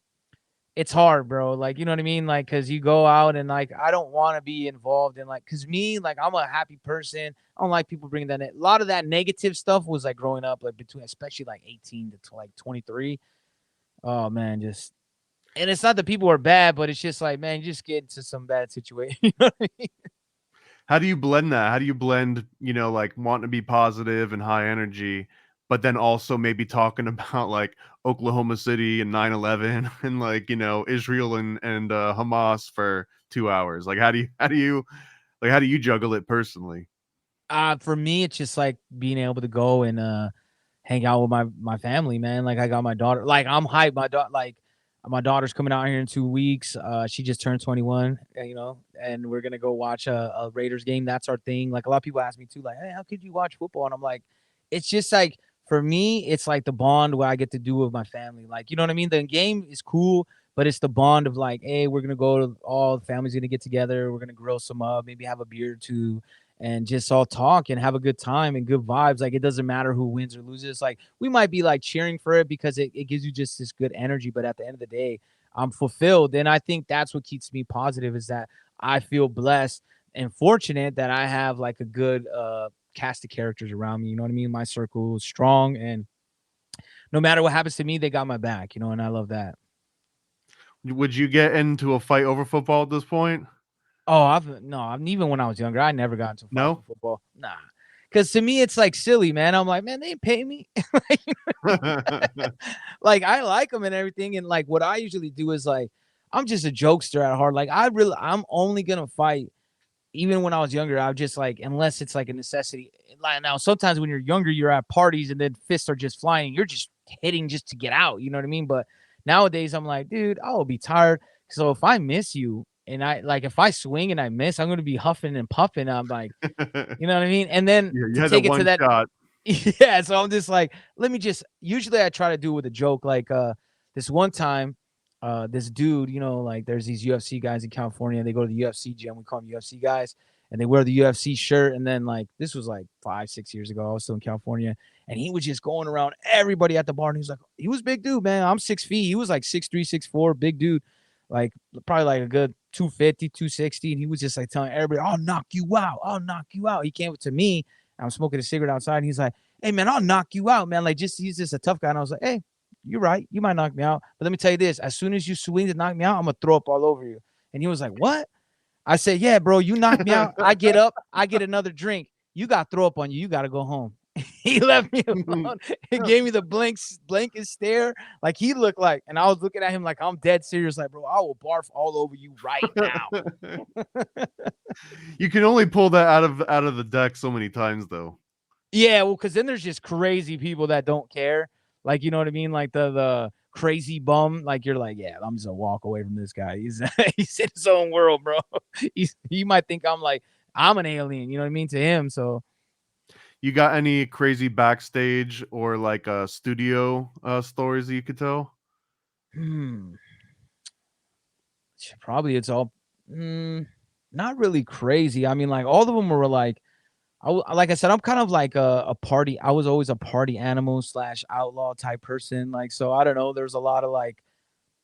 [SPEAKER 6] it's hard, bro, like, you know what I mean? Like, cause you go out and, like, I don't wanna be involved in, like, cause me, like, I'm a happy person. I don't like people bringing that in. A lot of that negative stuff was, like, growing up, like, between especially, like, 18 to, like, 23. Oh, man, just and it's not that people are bad, but it's just like, man, you just get into some bad situation, you know what I mean?
[SPEAKER 5] How do you blend that? How do you blend, like wanting to be positive and high energy, but then also maybe talking about like Oklahoma City and 9/11 and like, Israel and Hamas for 2 hours? Like how do you juggle it personally?
[SPEAKER 6] For me, it's just like being able to go and hang out with my family, man. Like, I got my daughter. Like, I'm hyped. My daughter's coming out here in 2 weeks. She just turned 21, you know, and we're gonna go watch a Raiders game. That's our thing. Like, a lot of people ask me too, like, hey, how could you watch football? And I'm like, it's just like, for me, it's like the bond where I get to do with my family. Like, you know what I mean? The game is cool, but it's the bond of like, hey, we're gonna go to, all the family's gonna get together. We're gonna grill some up, maybe have a beer or two, and just all talk and have a good time and good vibes. Like, it doesn't matter who wins or loses. Like, we might be like cheering for it because it gives you just this good energy. But at the end of the day, I'm fulfilled. And I think that's what keeps me positive, is that I feel blessed and fortunate that I have like a good cast of characters around me. You know what I mean? My circle is strong, and no matter what happens to me, they got my back, you know, and I love that.
[SPEAKER 5] Would you get into a fight over football at this point?
[SPEAKER 6] Oh, I've no, I'm even when I was younger, I never got into a fight for
[SPEAKER 5] No?
[SPEAKER 6] football. Nah. Cause to me, it's like silly, man. I'm like, man, they ain't paying me. Like, I like them and everything. And like, what I usually do is like, I'm just a jokester at heart. Like, I'm only gonna fight even when I was younger, I was just like, unless it's like a necessity. Like now, sometimes when you're younger, you're at parties and then fists are just flying. You're just hitting just to get out. You know what I mean? But nowadays, I'm like, dude, I will be tired. So if I miss you and if I swing and I miss, I'm going to be huffing and puffing. I'm like, you know what I mean? And then
[SPEAKER 5] Yeah, you
[SPEAKER 6] to
[SPEAKER 5] had that
[SPEAKER 6] take it to
[SPEAKER 5] one
[SPEAKER 6] that,
[SPEAKER 5] shot.
[SPEAKER 6] yeah. So I'm just like, usually I try to do it with a joke. Like this one time, this dude, like there's these UFC guys in California. They go to the UFC gym. We call them UFC guys, and they wear the UFC shirt. And then like this was like 5-6 years ago. I was still in California, and he was just going around everybody at the bar. And he was big dude, man. I'm 6 feet. He was like 6'3", 6'4", big dude, like probably like a good 250, 260. And he was just like telling everybody, "I'll knock you out. I'll knock you out." He came up to me. I'm smoking a cigarette outside. And he's like, "Hey man, I'll knock you out, man." Like he's just a tough guy. And I was like, "Hey, you're right. You might knock me out. But let me tell you this. As soon as you swing to knock me out, I'm going to throw up all over you." And he was like, "What?" I said, "Yeah, bro, you knock me out. I get up. I get another drink. You got to throw up on you. You got to go home." He left me alone. He gave me the blankest stare. Like he looked like, and I was looking at him like I'm dead serious. Like, bro, I will barf all over you right now.
[SPEAKER 5] You can only pull that out of the deck so many times, though.
[SPEAKER 6] Yeah, well, because then there's just crazy people that don't care. Like, you know what I mean? Like the crazy bum. Like you're like, yeah, I'm just gonna walk away from this guy. He's he's in his own world, bro. He might think I'm an alien. You know what I mean to him. So,
[SPEAKER 5] You got any crazy backstage or like studio stories that you could tell?
[SPEAKER 6] Probably it's all not really crazy. I mean, like all of them were like. Like I said, I'm kind of like a party. I was always a party animal / outlaw type person. Like, so I don't know. There's a lot of like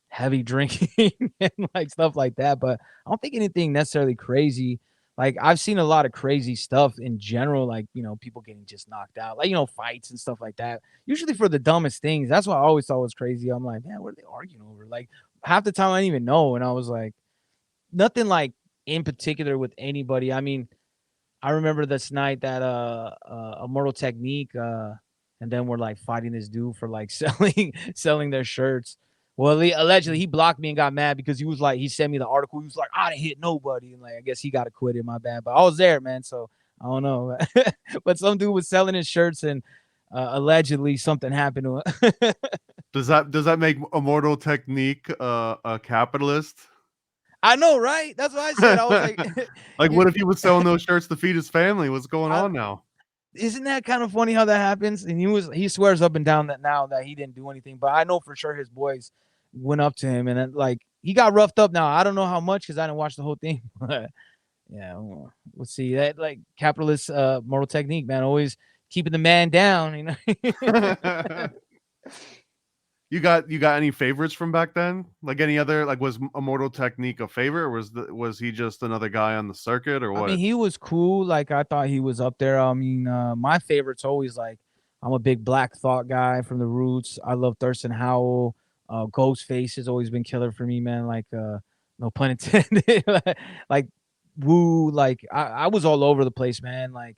[SPEAKER 6] heavy drinking and like stuff like that, but I don't think anything necessarily crazy. Like I've seen a lot of crazy stuff in general, like, people getting just knocked out, like, fights and stuff like that, usually for the dumbest things. That's what I always thought was crazy. I'm like, man, what are they arguing over? Like half the time I didn't even know. And I was like, nothing like in particular with anybody. I mean, I remember this night that Immortal Technique and then we're like fighting this dude for like selling their shirts. Well, allegedly he blocked me and got mad because he was like, he sent me the article. He was like, "I didn't hit nobody," and like I guess he got acquitted. My bad, but I was there, man. So I don't know. But some dude was selling his shirts and allegedly something happened to him.
[SPEAKER 5] Does that make Immortal Technique a capitalist?
[SPEAKER 6] I know, right? That's what I said. I was like,
[SPEAKER 5] like, what if he was selling those shirts to feed his family? What's going on now?
[SPEAKER 6] Isn't that kind of funny how that happens? And he swears up and down that now that he didn't do anything, but I know for sure his boys went up to him and then, like he got roughed up. Now I don't know how much because I didn't watch the whole thing. But yeah, we'll see. That like capitalist Mortal Technique, man, always keeping the man down.
[SPEAKER 5] You got any favorites from back then? Like any other, like was Immortal Technique a favorite, or was he just another guy on the circuit, or what?
[SPEAKER 6] I mean, he was cool. Like I thought he was up there. I mean, my favorite's always like I'm a big Black Thought guy from the Roots. I love Thurston Howell. Ghostface has always been killer for me, man. Like no pun intended. Like Woo. Like I was all over the place, man. Like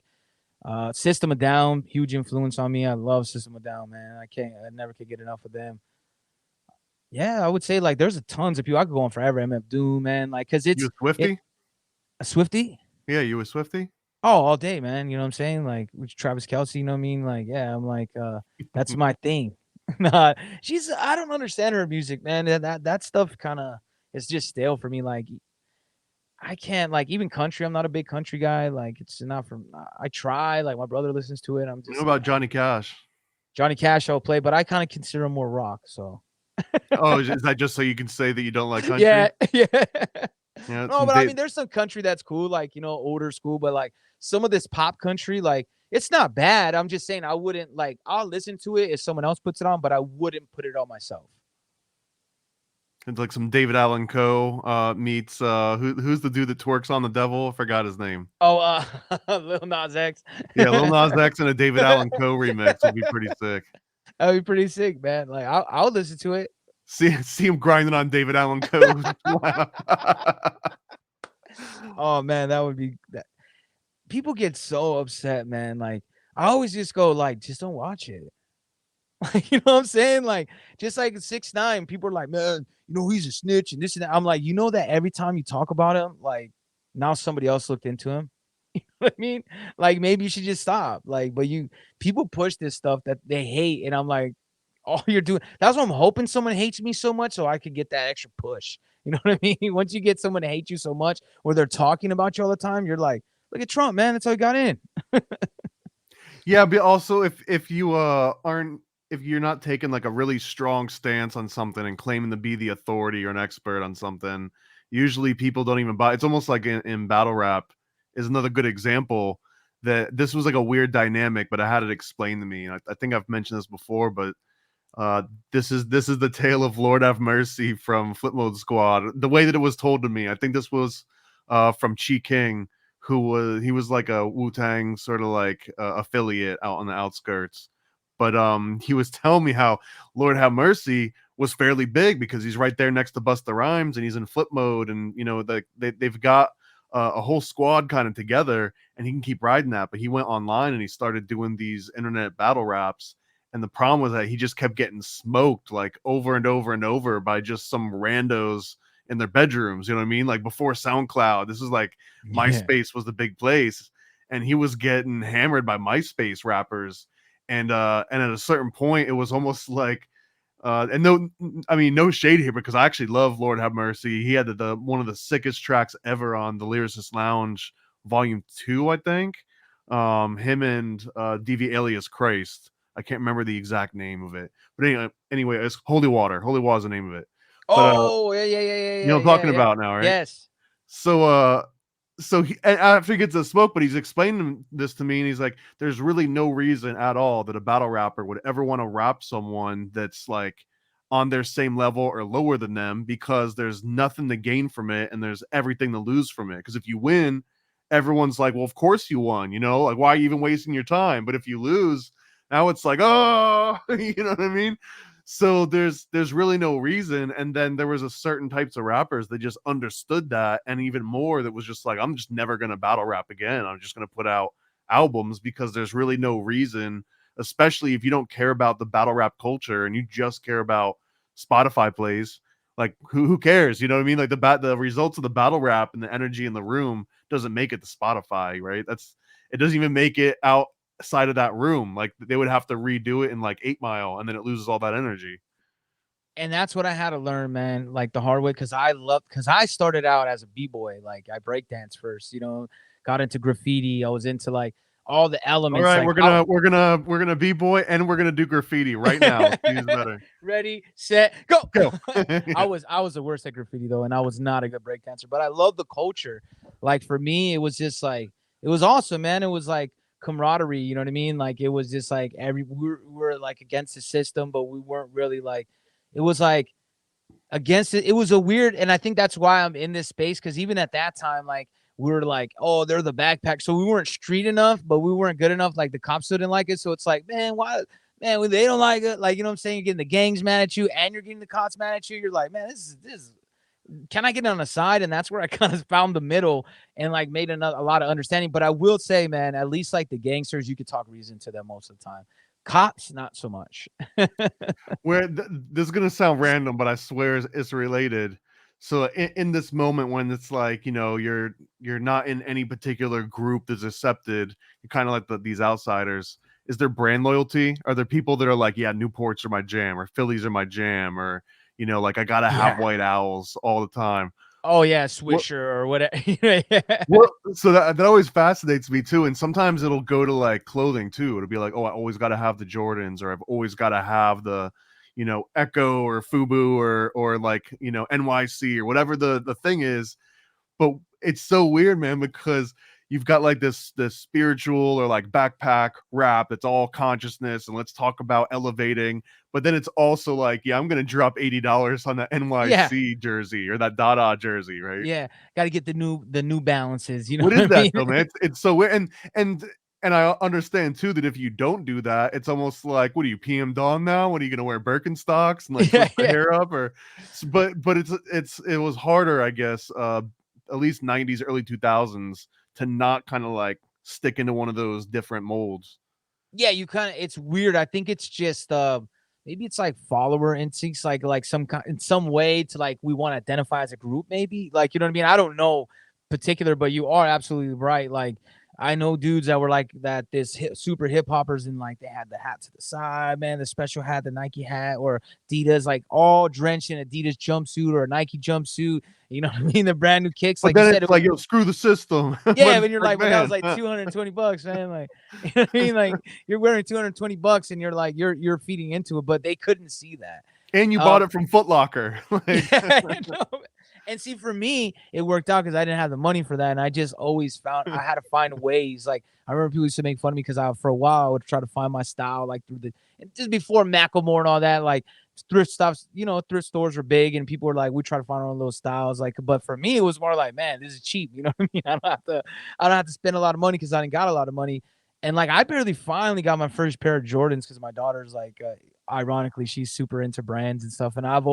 [SPEAKER 6] System of Down, huge influence on me. I love System of Down, man. I never could get enough of them. Yeah, I would say like there's tons of people. I could go on forever. MF Doom, man. Like, cause it's
[SPEAKER 5] You a Swifty?
[SPEAKER 6] A Swifty.
[SPEAKER 5] Yeah, you a Swifty?
[SPEAKER 6] Oh, all day, man. You know what I'm saying? Like with Travis Kelce, you know what I mean? Like, yeah, I'm like, that's my thing. Nah, I don't understand her music, man. That stuff kind of is just stale for me. Like, I can't like even country. I'm not a big country guy. Like, it's not from. I try. Like, my brother listens to it. I'm just.
[SPEAKER 5] What about Johnny Cash?
[SPEAKER 6] Johnny Cash, I'll play, but I kind of consider him more rock. So.
[SPEAKER 5] Oh, is that just so you can say that you don't like country?
[SPEAKER 6] Yeah.
[SPEAKER 5] Yeah.
[SPEAKER 6] No, but I mean, there's some country that's cool, like, older school, but like some of this pop country, like it's not bad. I'm just saying I wouldn't like, I'll listen to it if someone else puts it on, but I wouldn't put it on myself.
[SPEAKER 5] It's like some David Allan Coe meets who's the dude that twerks on the devil? I forgot his name.
[SPEAKER 6] Oh, Lil Nas X.
[SPEAKER 5] Yeah, Lil Nas X and a David Allan Coe remix would be pretty sick.
[SPEAKER 6] That'd be pretty sick, man. Like I'll listen to it.
[SPEAKER 5] See him grinding on David Allan Coe.
[SPEAKER 6] Oh man, that would be that. People get so upset, man. Like I always just go like, just don't watch it. Like, you know what I'm saying? Like, just like 6ix9ine, people are like, man, he's a snitch and this and that. I'm like, that every time you talk about him, like, Now somebody else looked into him. You know what I mean? Like maybe you should just stop. Like, but people push this stuff that they hate, and I'm like, all you're doing. That's why I'm hoping someone hates me so much so I could get that extra push. You know what I mean? Once you get someone to hate you so much, or they're talking about you all the time, you're like, look at Trump, man. That's how he got in.
[SPEAKER 5] Yeah, but also if you aren't if you're not taking like a really strong stance on something and claiming to be the authority or an expert on something, usually people don't even buy. It's almost like in battle rap is another good example that this was like a weird dynamic, but I had it explained to me. And I think I've mentioned this before, but uh, this is the tale of Lord Have Mercy from Flip Mode Squad. The way that it was told to me, I think this was from Chi King, he was like a Wu Tang sort of like affiliate out on the outskirts. But he was telling me how Lord Have Mercy was fairly big because he's right there next to Busta Rhymes and he's in flip mode, and you know they've got a whole squad kind of together, and he can keep riding that. But he went online and he started doing these internet battle raps, and the problem was that he just kept getting smoked like over and over and over by just some randos in their bedrooms. You know what I mean? Like before SoundCloud, this is like
[SPEAKER 6] Yeah.
[SPEAKER 5] MySpace was the big place, and he was getting hammered by MySpace rappers. And at a certain point, it was almost like and no, I mean, no shade here because I actually love Lord Have Mercy. He had the one of the sickest tracks ever on the Lyricist Lounge Volume 2, I think. Him and DV Alias Christ. I can't remember the exact name of it, but anyway, it's Holy Water. Holy Water is the name of it. But
[SPEAKER 6] Oh, yeah, yeah, yeah, yeah,
[SPEAKER 5] you know
[SPEAKER 6] yeah,
[SPEAKER 5] what I'm
[SPEAKER 6] yeah,
[SPEAKER 5] talking
[SPEAKER 6] yeah.
[SPEAKER 5] about now, right?
[SPEAKER 6] Yes.
[SPEAKER 5] So and after he gets the smoke, but he's explaining this to me, and he's like, "There's really no reason at all that a battle rapper would ever want to rap someone that's like on their same level or lower than them because there's nothing to gain from it and there's everything to lose from it. Because if you win, everyone's like, well, of course you won, you know, like why are you even wasting your time? But if you lose, now it's like, oh, you know what I mean? So there's really no reason. And then there was a certain types of rappers that just understood that, and even more that was just like, I'm just never gonna battle rap again. I'm just gonna put out albums because there's really no reason, especially if you don't care about the battle rap culture and you just care about Spotify plays. Like who cares? You know what I mean? Like the results of the battle rap and the energy in the room doesn't make it to Spotify, right? It doesn't even make it outside of that room. Like they would have to redo it in like 8 Mile, and then it loses all that energy.
[SPEAKER 6] And that's what I had to learn, man, like the hard way, because I started out as a b-boy. Like I breakdance first, got into graffiti. I was into like all the
[SPEAKER 5] All
[SPEAKER 6] elements.
[SPEAKER 5] right,
[SPEAKER 6] Like
[SPEAKER 5] we're gonna b-boy and we're gonna do graffiti right now. Who's better?
[SPEAKER 6] ready, set, go.
[SPEAKER 5] Go.
[SPEAKER 6] I was the worst at graffiti though, and I was not a good breakdancer, but I love the culture. Like for me, it was just like it was awesome, man. It was like camaraderie, you know what I mean? Like it was just like we were like against the system, but we weren't really like it was like against it. It was a weird, and I think that's why I'm in this space, because even at that time, like we were like, oh, they're the backpack, so we weren't street enough, but we weren't good enough. Like the cops didn't like it, so it's like, man, why, man, when they don't like it, like you know what I'm saying? You're getting the gangs mad at you, and you're getting the cops mad at you. You're like, man, this is. Can I get on the side? And that's where I kind of found the middle and like made a lot of understanding. But I will say, man, at least like the gangsters, you could talk reason to them most of the time. Cops, not so much.
[SPEAKER 5] This is gonna sound random, but I swear it's related. So in this moment when it's like, you know, you're not in any particular group that's accepted, you're kind of like these outsiders. Is there brand loyalty? Are there people that are like, yeah, Newports are my jam, or Phillies are my jam, or you know, like I gotta have
[SPEAKER 6] Yeah.
[SPEAKER 5] White Owls all the time?
[SPEAKER 6] Oh yeah,
[SPEAKER 5] What
[SPEAKER 6] Swisher or whatever. Yeah.
[SPEAKER 5] Well, so that always fascinates me too, and sometimes it'll go to like clothing too. It'll be like, oh, I always got to have the Jordans, or I've always got to have the, you know, Echo or Fubu or like you know NYC or whatever the thing is. But it's so weird, man, because you've got like this spiritual or like backpack rap that's all consciousness and let's talk about elevating. But then it's also like, yeah, I'm gonna drop $80 on that
[SPEAKER 6] Yeah.
[SPEAKER 5] NYC jersey or that Dada jersey, right?
[SPEAKER 6] Yeah. Got to get the new balances. You know
[SPEAKER 5] What
[SPEAKER 6] what
[SPEAKER 5] is
[SPEAKER 6] I
[SPEAKER 5] that
[SPEAKER 6] mean?
[SPEAKER 5] though, man? It's so weird, and I understand too that if you don't do that, it's almost like, what are you, PM Dawn now? What are you gonna wear, Birkenstocks and like
[SPEAKER 6] Yeah.
[SPEAKER 5] twist the
[SPEAKER 6] Yeah.
[SPEAKER 5] hair up, or? But it was harder, I guess, at least '90s, early 2000s, to not kind of like stick into one of those different molds.
[SPEAKER 6] Yeah, you kind of it's weird. I think it's just maybe it's like follower instincts, like some in some way to like we want to identify as a group, maybe. Like, you know what I mean? I don't know. particular, but you are absolutely right. Like I know dudes that were like that, super hip hoppers, and like they had the hat to the side, man, the special hat, the Nike hat, or Adidas, like all drenched in Adidas jumpsuit or a Nike jumpsuit. You know what I mean? The brand new kicks,
[SPEAKER 5] But
[SPEAKER 6] like you
[SPEAKER 5] then
[SPEAKER 6] said,
[SPEAKER 5] it's like, yo, screw the system. But
[SPEAKER 6] yeah,
[SPEAKER 5] it's
[SPEAKER 6] but you're
[SPEAKER 5] like,
[SPEAKER 6] like, but that was
[SPEAKER 5] man,
[SPEAKER 6] like $220, man. Like, you know what I mean? Like you're wearing $220 and you're like, you're feeding into it, but they couldn't see that.
[SPEAKER 5] and you bought it from Foot Locker. Like,
[SPEAKER 6] Yeah, no. And see, for me, it worked out because I didn't have the money for that, and I just always found I had to find ways. Like I remember people used to make fun of me because for a while I would try to find my style, like through just before Macklemore and all that, like thrift stuff. You know, thrift stores were big, and people were like, we try to find our own little styles. Like, but for me, it was more like, man, this is cheap. You know what I mean? I don't have to spend a lot of money because I didn't got a lot of money. And like I barely finally got my first pair of Jordans because my daughter's like, ironically, she's super into brands and stuff, and I've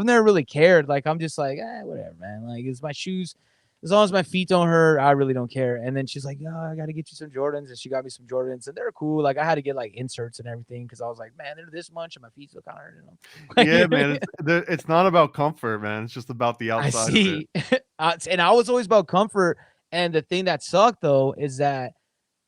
[SPEAKER 6] never really cared. Like I'm just like, whatever, man. Like it's my shoes. As long as my feet don't hurt, I really don't care. And then she's like, "Oh, I got to get you some Jordans," and she got me some Jordans, and they're cool. Like I had to get like inserts and everything because I was like, "Man, they're this much, and my feet still kind of hurting them."
[SPEAKER 5] yeah, man, it's not about comfort, man. It's just about the
[SPEAKER 6] I
[SPEAKER 5] outside of it.
[SPEAKER 6] see, and I was always about comfort. And the thing that sucked though is that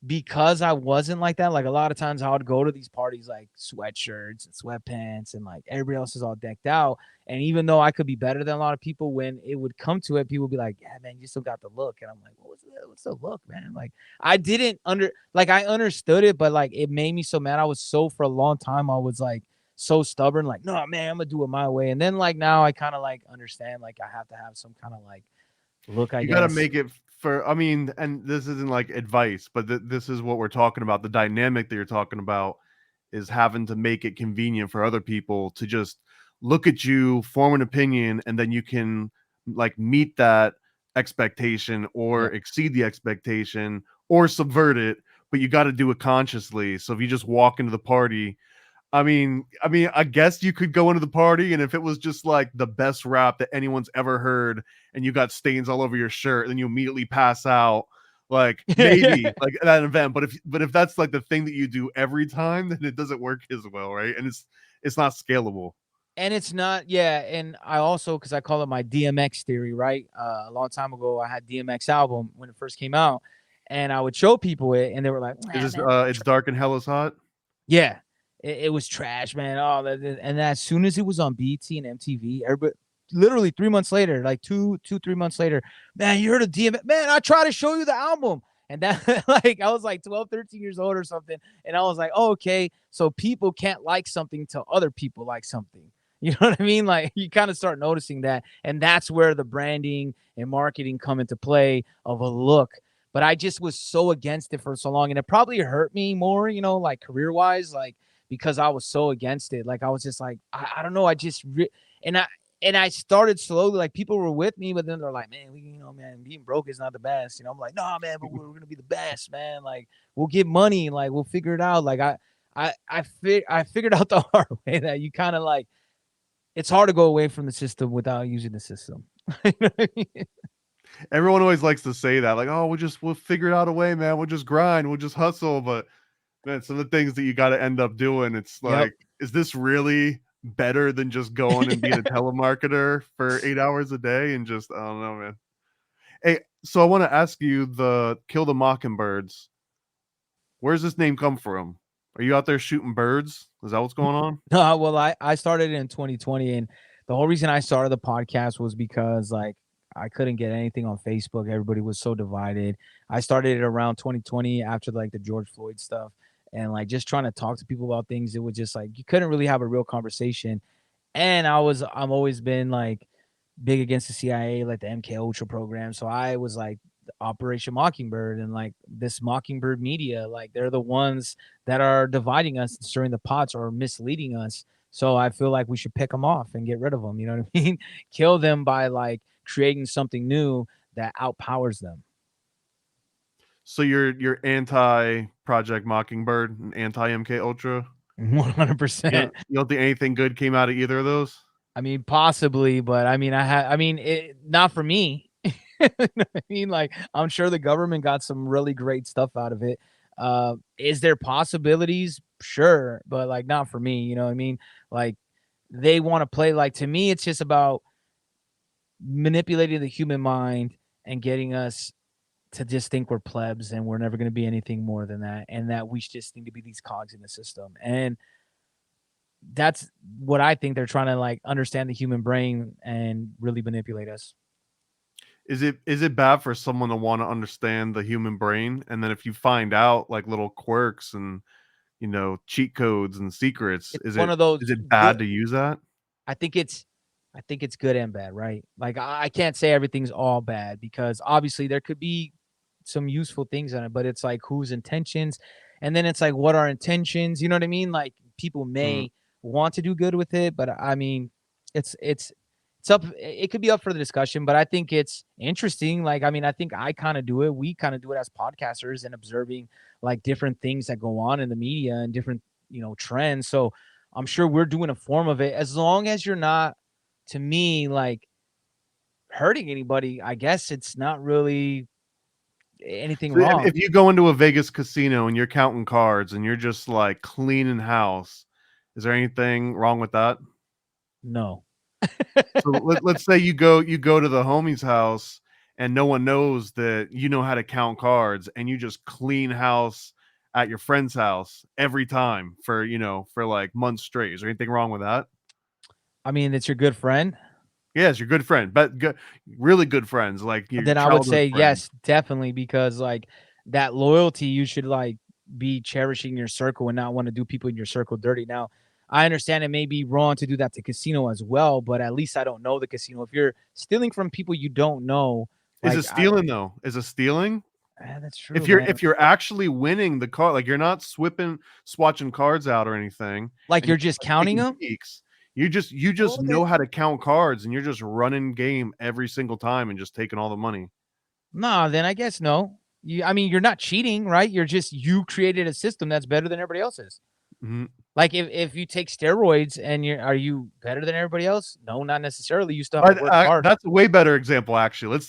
[SPEAKER 6] because I wasn't like that, like a lot of times I would go to these parties like sweatshirts and sweatpants and like everybody else is all decked out. And even though I could be better than a lot of people, when it would come to it, people would be like, yeah, man, you still got the look. And I'm like, what's the look, man? Like I didn't I understood it, but like it made me so mad. For a long time, I was like so stubborn, like, no, man, I'm gonna do it my way. And then like now I kind of like understand, like I have to have some kind of like look, I
[SPEAKER 5] You
[SPEAKER 6] guess.
[SPEAKER 5] got to make it for, I mean, and this isn't like advice, but this is what we're talking about. The dynamic that you're talking about is having to make it convenient for other people to just look at you, form an opinion, and then you can like meet that expectation or
[SPEAKER 6] Yeah.
[SPEAKER 5] exceed the expectation or subvert it, but you got to do it consciously. So if you just walk into the party, I guess you could go into the party, and if it was just like the best rap that anyone's ever heard, and you got stains all over your shirt, then you immediately pass out. Like maybe like at that event, but if that's like the thing that you do every time, then it doesn't work as well, right? And it's not scalable.
[SPEAKER 6] And it's not, yeah. And I also, because I call it my DMX theory, right? A long time ago, I had DMX album when it first came out, and I would show people it, and they were like,
[SPEAKER 5] Is
[SPEAKER 6] "Nah,
[SPEAKER 5] this
[SPEAKER 6] man,
[SPEAKER 5] it's dark and hell is hot?
[SPEAKER 6] yeah, it was trash, man." Oh, and as soon as it was on BT and MTV, everybody, literally 3 months later, like 3 months later, man, you heard of DMX? Man, I tried to show you the album. And that, like, I was like 12, 13 years old or something. And I was like, oh, okay, so people can't like something till other people like something. You know what I mean? Like you kind of start noticing that. And that's where the branding and marketing come into play of a look. But I just was so against it for so long. And it probably hurt me more, you know, like career wise, like because I was so against it. Like I was just like, I don't know. And I started slowly, like people were with me, but then they're like, man, man, being broke is not the best. You know, I'm like, no, man, but we're going to be the best, man. Like we'll get money. Like we'll figure it out. Like I figured out the hard way that you kind of like, it's hard to go away from the system without using the system. You know what I mean?
[SPEAKER 5] Everyone always likes to say that, like, oh, we'll figure it out a way, man. We'll just grind, we'll just hustle. But man, some of the things that you got to end up doing, it's
[SPEAKER 6] Yep.
[SPEAKER 5] like, is this really better than just going and being a telemarketer for 8 hours a day? And just, I don't know, man. Hey, so I want to ask you, the Kill the Mockingbirds, where's this name come from? Are you out there shooting birds? Is that what's going on?
[SPEAKER 6] No, well, I started in 2020, and the whole reason I started the podcast was because like I couldn't get anything on Facebook. Everybody was so divided. I started it around 2020 after like the George Floyd stuff, and like just trying to talk to people about things. It was just like you couldn't really have a real conversation. And I've always been like big against the CIA, like the MK Ultra program. So I was like Operation Mockingbird, and like this Mockingbird media, like they're the ones that are dividing us, stirring the pots, or misleading us. So I feel like we should pick them off and get rid of them. You know what I mean? Kill them by like creating something new that outpowers them.
[SPEAKER 5] So you're anti Project Mockingbird and anti MK Ultra?
[SPEAKER 6] 100%.
[SPEAKER 5] You don't think anything good came out of either of those?
[SPEAKER 6] I mean, possibly, but not for me. You know what I mean? Like, I'm sure the government got some really great stuff out of it. Is there possibilities? Sure, but like not for me. You know what I mean? Like, they want to play, like, to me, it's just about manipulating the human mind and getting us to just think we're plebs and we're never going to be anything more than that, and that we just need to be these cogs in the system. And that's what I think they're trying to like understand the human brain and really manipulate us.
[SPEAKER 5] Is it bad for someone to want to understand the human brain, and then if you find out like little quirks and cheat codes and secrets,
[SPEAKER 6] It's one of those
[SPEAKER 5] is it
[SPEAKER 6] good.
[SPEAKER 5] bad to use that?
[SPEAKER 6] I think it's I think it's good and bad, right? Like I can't say everything's all bad because obviously there could be some useful things in it, but it's like whose intentions, and then it's like what are intentions? You know what I mean? Like people
[SPEAKER 5] Mm.
[SPEAKER 6] may want to do good with it, but I mean, it's up. It could be up for the discussion, but I think it's interesting. Like I mean, I think I kind of do it. We kind of do it as podcasters and observing like different things that go on in the media and different trends. So I'm sure we're doing a form of it as long as you're not, to me, like hurting anybody. I guess it's not really anything
[SPEAKER 5] So if
[SPEAKER 6] wrong.
[SPEAKER 5] you go into a Vegas casino and you're counting cards and you're just like cleaning house, is there anything wrong with that?
[SPEAKER 6] No.
[SPEAKER 5] So let's say you go to the homie's house and no one knows that you know how to count cards and you just clean house at your friend's house every time for like months straight. Is there anything wrong with that?
[SPEAKER 6] I mean, it's your good friend.
[SPEAKER 5] Yes, your good friend, but really good friends, like your
[SPEAKER 6] Then I would
[SPEAKER 5] childhood
[SPEAKER 6] say
[SPEAKER 5] friend.
[SPEAKER 6] yes, definitely, because like that loyalty, you should like be cherishing your circle and not want to do people in your circle dirty. Now, I understand it may be wrong to do that to casino as well, but at least I don't know the casino. If you're stealing from people you don't know,
[SPEAKER 5] Is
[SPEAKER 6] like
[SPEAKER 5] it stealing though? Is it stealing?
[SPEAKER 6] that's true,
[SPEAKER 5] If you're
[SPEAKER 6] man.
[SPEAKER 5] if you're actually winning the card, like you're not swatching cards out or anything,
[SPEAKER 6] Like
[SPEAKER 5] and
[SPEAKER 6] you're
[SPEAKER 5] you're
[SPEAKER 6] just
[SPEAKER 5] not
[SPEAKER 6] counting
[SPEAKER 5] taking
[SPEAKER 6] them.
[SPEAKER 5] peeks, you just
[SPEAKER 6] Well, then
[SPEAKER 5] know how to count cards, and you're just running game every single time and just taking all the money.
[SPEAKER 6] nah, then I guess no. I mean, you're not cheating, right? You created a system that's better than everybody else's.
[SPEAKER 5] Mhm.
[SPEAKER 6] Like if you take steroids and are you better than everybody else? No, not necessarily. You still have to
[SPEAKER 5] But,
[SPEAKER 6] work hard.
[SPEAKER 5] that's a way better example, actually. Let's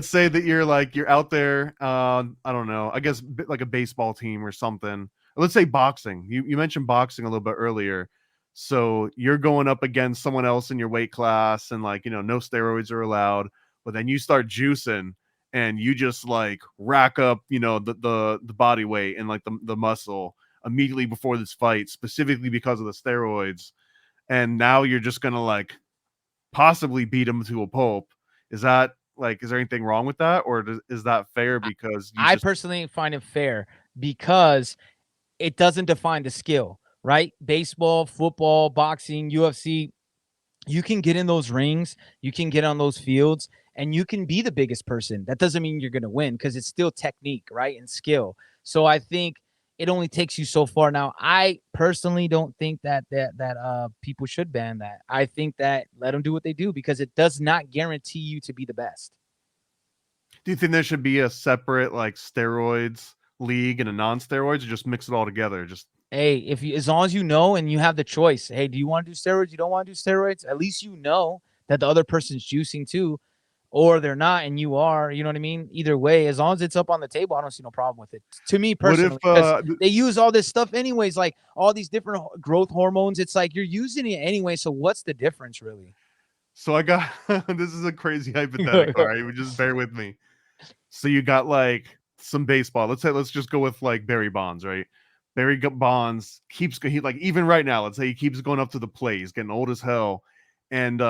[SPEAKER 5] say that you're out there, I don't know, I guess like a baseball team or something. Let's say boxing. You mentioned boxing a little bit earlier. So you're going up against someone else in your weight class, and like no steroids are allowed. But then you start juicing, and you just like rack up the body weight and like the muscle immediately before this fight, specifically because of the steroids. And now you're just gonna like possibly beat him to a pulp. Is there anything wrong with that, or is that fair because you
[SPEAKER 6] I
[SPEAKER 5] just
[SPEAKER 6] personally find it fair because it doesn't define the skill, right? Baseball, football, boxing, UFC, you can get in those rings, you can get on those fields, and you can be the biggest person. That doesn't mean you're going to win because it's still technique, right? And skill. So I think it only takes you so far. Now, I personally don't think that people should ban that. I think that let them do what they do because it does not guarantee you to be the best.
[SPEAKER 5] do you think there should be a separate like steroids league and a non-steroids, or just mix it all together? Just
[SPEAKER 6] Hey, if you, as long as you know and you have the choice, hey, do you want to do steroids? You don't want to do steroids? At least you know that the other person's juicing too, or they're not and you are. You know what I mean? Either way, as long as it's up on the table, I don't see no problem with it. To me
[SPEAKER 5] what if
[SPEAKER 6] personally, because they use all this stuff anyways, like all these different growth hormones. It's like you're using it anyway. So what's the difference, really?
[SPEAKER 5] so I got this is a crazy hypothetical, all right? Just bear with me. So you got like some baseball. Let's just go with like Barry Bonds, right? Bonds keeps he like even right now. Let's say he keeps going up to the plate. He's getting old as hell, and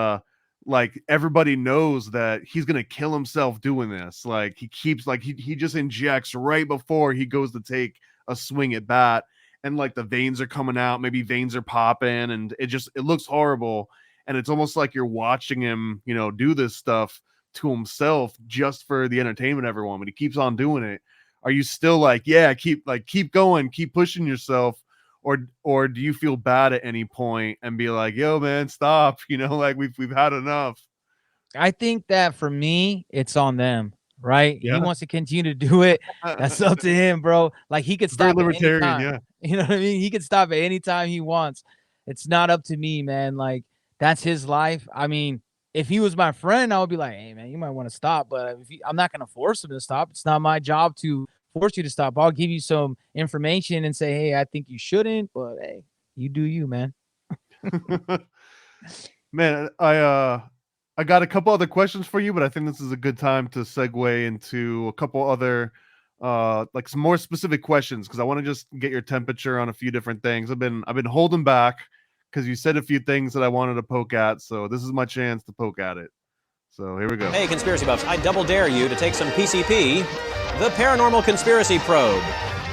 [SPEAKER 5] like everybody knows that he's gonna kill himself doing this. Like he keeps like he just injects right before he goes to take a swing at bat, and like the veins are coming out. Maybe veins are popping, and it looks horrible. And it's almost like you're watching him, do this stuff to himself just for the entertainment of everyone, but he keeps on doing it. Are you still like, yeah, keep going, keep pushing yourself, or do you feel bad at any point and be like, yo, man, stop, like we've had enough?
[SPEAKER 6] I think that for me, it's on them, right? He
[SPEAKER 5] Yeah.
[SPEAKER 6] wants to continue to do it. That's up to him, bro. Like he could
[SPEAKER 5] Very
[SPEAKER 6] stop at any
[SPEAKER 5] libertarian,
[SPEAKER 6] time.
[SPEAKER 5] yeah.
[SPEAKER 6] You know what I mean? He could stop at any time he wants. It's not up to me, man. Like that's his life. I mean, if he was my friend, I would be like, hey, man, you might want to stop, but I'm not going to force him to stop. It's not my job to force you to stop. I'll give you some information and say, hey, I think you shouldn't, but hey, you do you, man.
[SPEAKER 5] Man, I I got a couple other questions for you, but I think this is a good time to segue into a couple other like some more specific questions because I want to just get your temperature on a few different things. I've been holding back because you said a few things that I wanted to poke at, so this is my chance to poke at it. So here we go.
[SPEAKER 7] Hey, conspiracy buffs, I double dare you to take some PCP, the Paranormal Conspiracy Probe.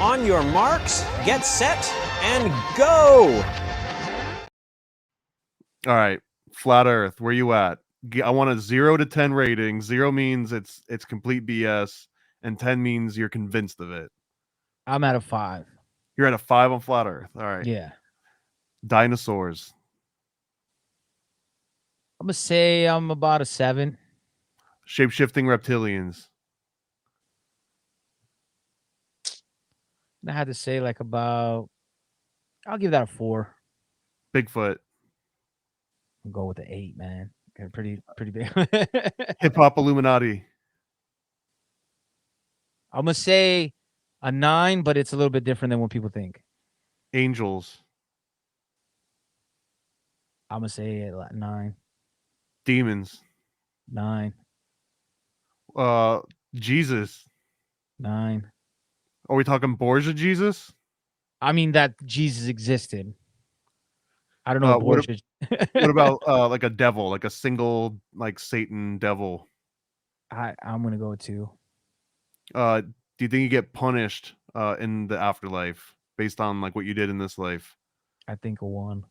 [SPEAKER 7] On your marks, get set, and go!
[SPEAKER 5] All right, Flat Earth, where you at? I want a 0 to 10 rating. 0 means it's complete BS, and 10 means you're convinced of it.
[SPEAKER 6] I'm at a 5.
[SPEAKER 5] You're at a 5 on Flat Earth. All right.
[SPEAKER 6] Yeah.
[SPEAKER 5] Dinosaurs.
[SPEAKER 6] I'm gonna say I'm about a 7.
[SPEAKER 5] Shape-shifting reptilians.
[SPEAKER 6] I had to say like about. I'll give that a 4.
[SPEAKER 5] Bigfoot.
[SPEAKER 6] I'll go with the 8, man. Okay, pretty big.
[SPEAKER 5] Hip hop Illuminati.
[SPEAKER 6] I'm gonna say a 9, but it's a little bit different than what people think.
[SPEAKER 5] Angels.
[SPEAKER 6] I'm gonna say a 9.
[SPEAKER 5] Demons.
[SPEAKER 6] 9.
[SPEAKER 5] Jesus.
[SPEAKER 6] 9.
[SPEAKER 5] Are we talking Borgia Jesus?
[SPEAKER 6] I mean that Jesus existed. I don't know
[SPEAKER 5] What
[SPEAKER 6] what
[SPEAKER 5] about like a devil, like a single like Satan devil?
[SPEAKER 6] I'm gonna go with 2.
[SPEAKER 5] Do you think you get punished in the afterlife based on like what you did in this life?
[SPEAKER 6] I think a 1.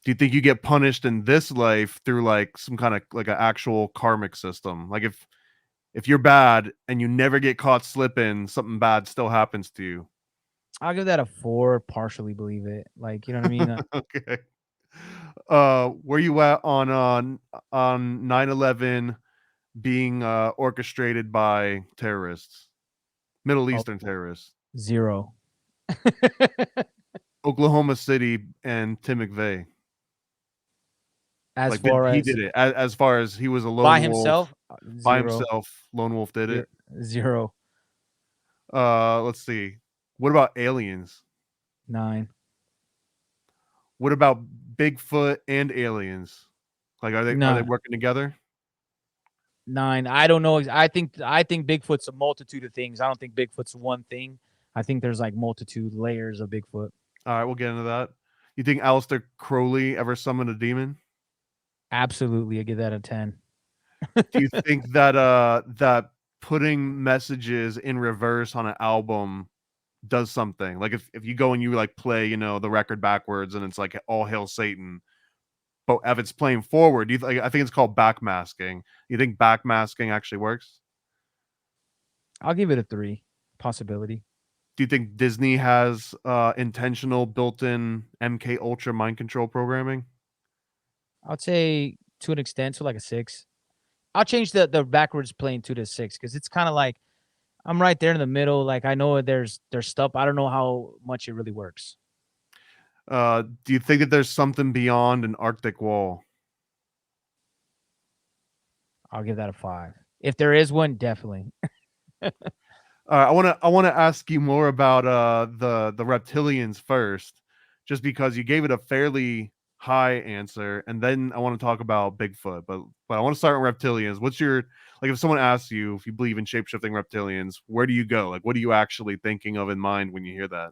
[SPEAKER 5] Do you think you get punished in this life through like some kind of like an actual karmic system? Like if you're bad and you never get caught slipping, something bad still happens to you.
[SPEAKER 6] I'll give that a 4. Partially believe it. Like, you know what I mean?
[SPEAKER 5] Okay. Where you at on 9/11 being orchestrated by terrorists, Middle Eastern terrorists,
[SPEAKER 6] 0.
[SPEAKER 5] Oklahoma City and Tim McVeigh?
[SPEAKER 6] As
[SPEAKER 5] Like
[SPEAKER 6] far
[SPEAKER 5] he
[SPEAKER 6] as
[SPEAKER 5] did it as far as he was a lone
[SPEAKER 6] by
[SPEAKER 5] wolf
[SPEAKER 6] himself,
[SPEAKER 5] by
[SPEAKER 6] 0.
[SPEAKER 5] himself. Lone wolf did it.
[SPEAKER 6] 0.
[SPEAKER 5] Let's see. What about aliens?
[SPEAKER 6] 9.
[SPEAKER 5] What about Bigfoot and aliens? Like, are they
[SPEAKER 6] No.
[SPEAKER 5] working together?
[SPEAKER 6] 9. I don't know. I think Bigfoot's a multitude of things. I don't think Bigfoot's one thing. I think there's like multitude layers of Bigfoot.
[SPEAKER 5] All right, we'll get into that. You think Aleister Crowley ever summoned a demon?
[SPEAKER 6] Absolutely, I give that a 10.
[SPEAKER 5] Do you think that that putting messages in reverse on an album does something? Like if you go and you like play, you know, the record backwards and it's like all hail Satan, but if it's playing forward, do you I think it's called backmasking. You think backmasking actually works?
[SPEAKER 6] I'll give it a 3. Possibility.
[SPEAKER 5] Do you think Disney has intentional built-in MK Ultra mind control programming?
[SPEAKER 6] I'd say to an extent, so like a 6. I'll change the backwards playing 2 to 6 because it's kind of like I'm right there in the middle. Like I know there's stuff. I don't know how much it really works.
[SPEAKER 5] Do you think that there's something beyond an Arctic wall?
[SPEAKER 6] I'll give that a 5. If there is one, definitely.
[SPEAKER 5] I want to ask you more about the reptilians first, just because you gave it a fairly high answer, and then I want to talk about Bigfoot. But I want to start with reptilians. What's your like if someone asks you if you believe in shape-shifting reptilians, where do you go? Like what are you actually thinking of in mind when you hear that?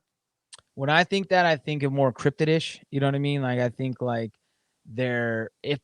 [SPEAKER 6] When I think that, I think of more cryptidish. You know what I mean? Like I think like if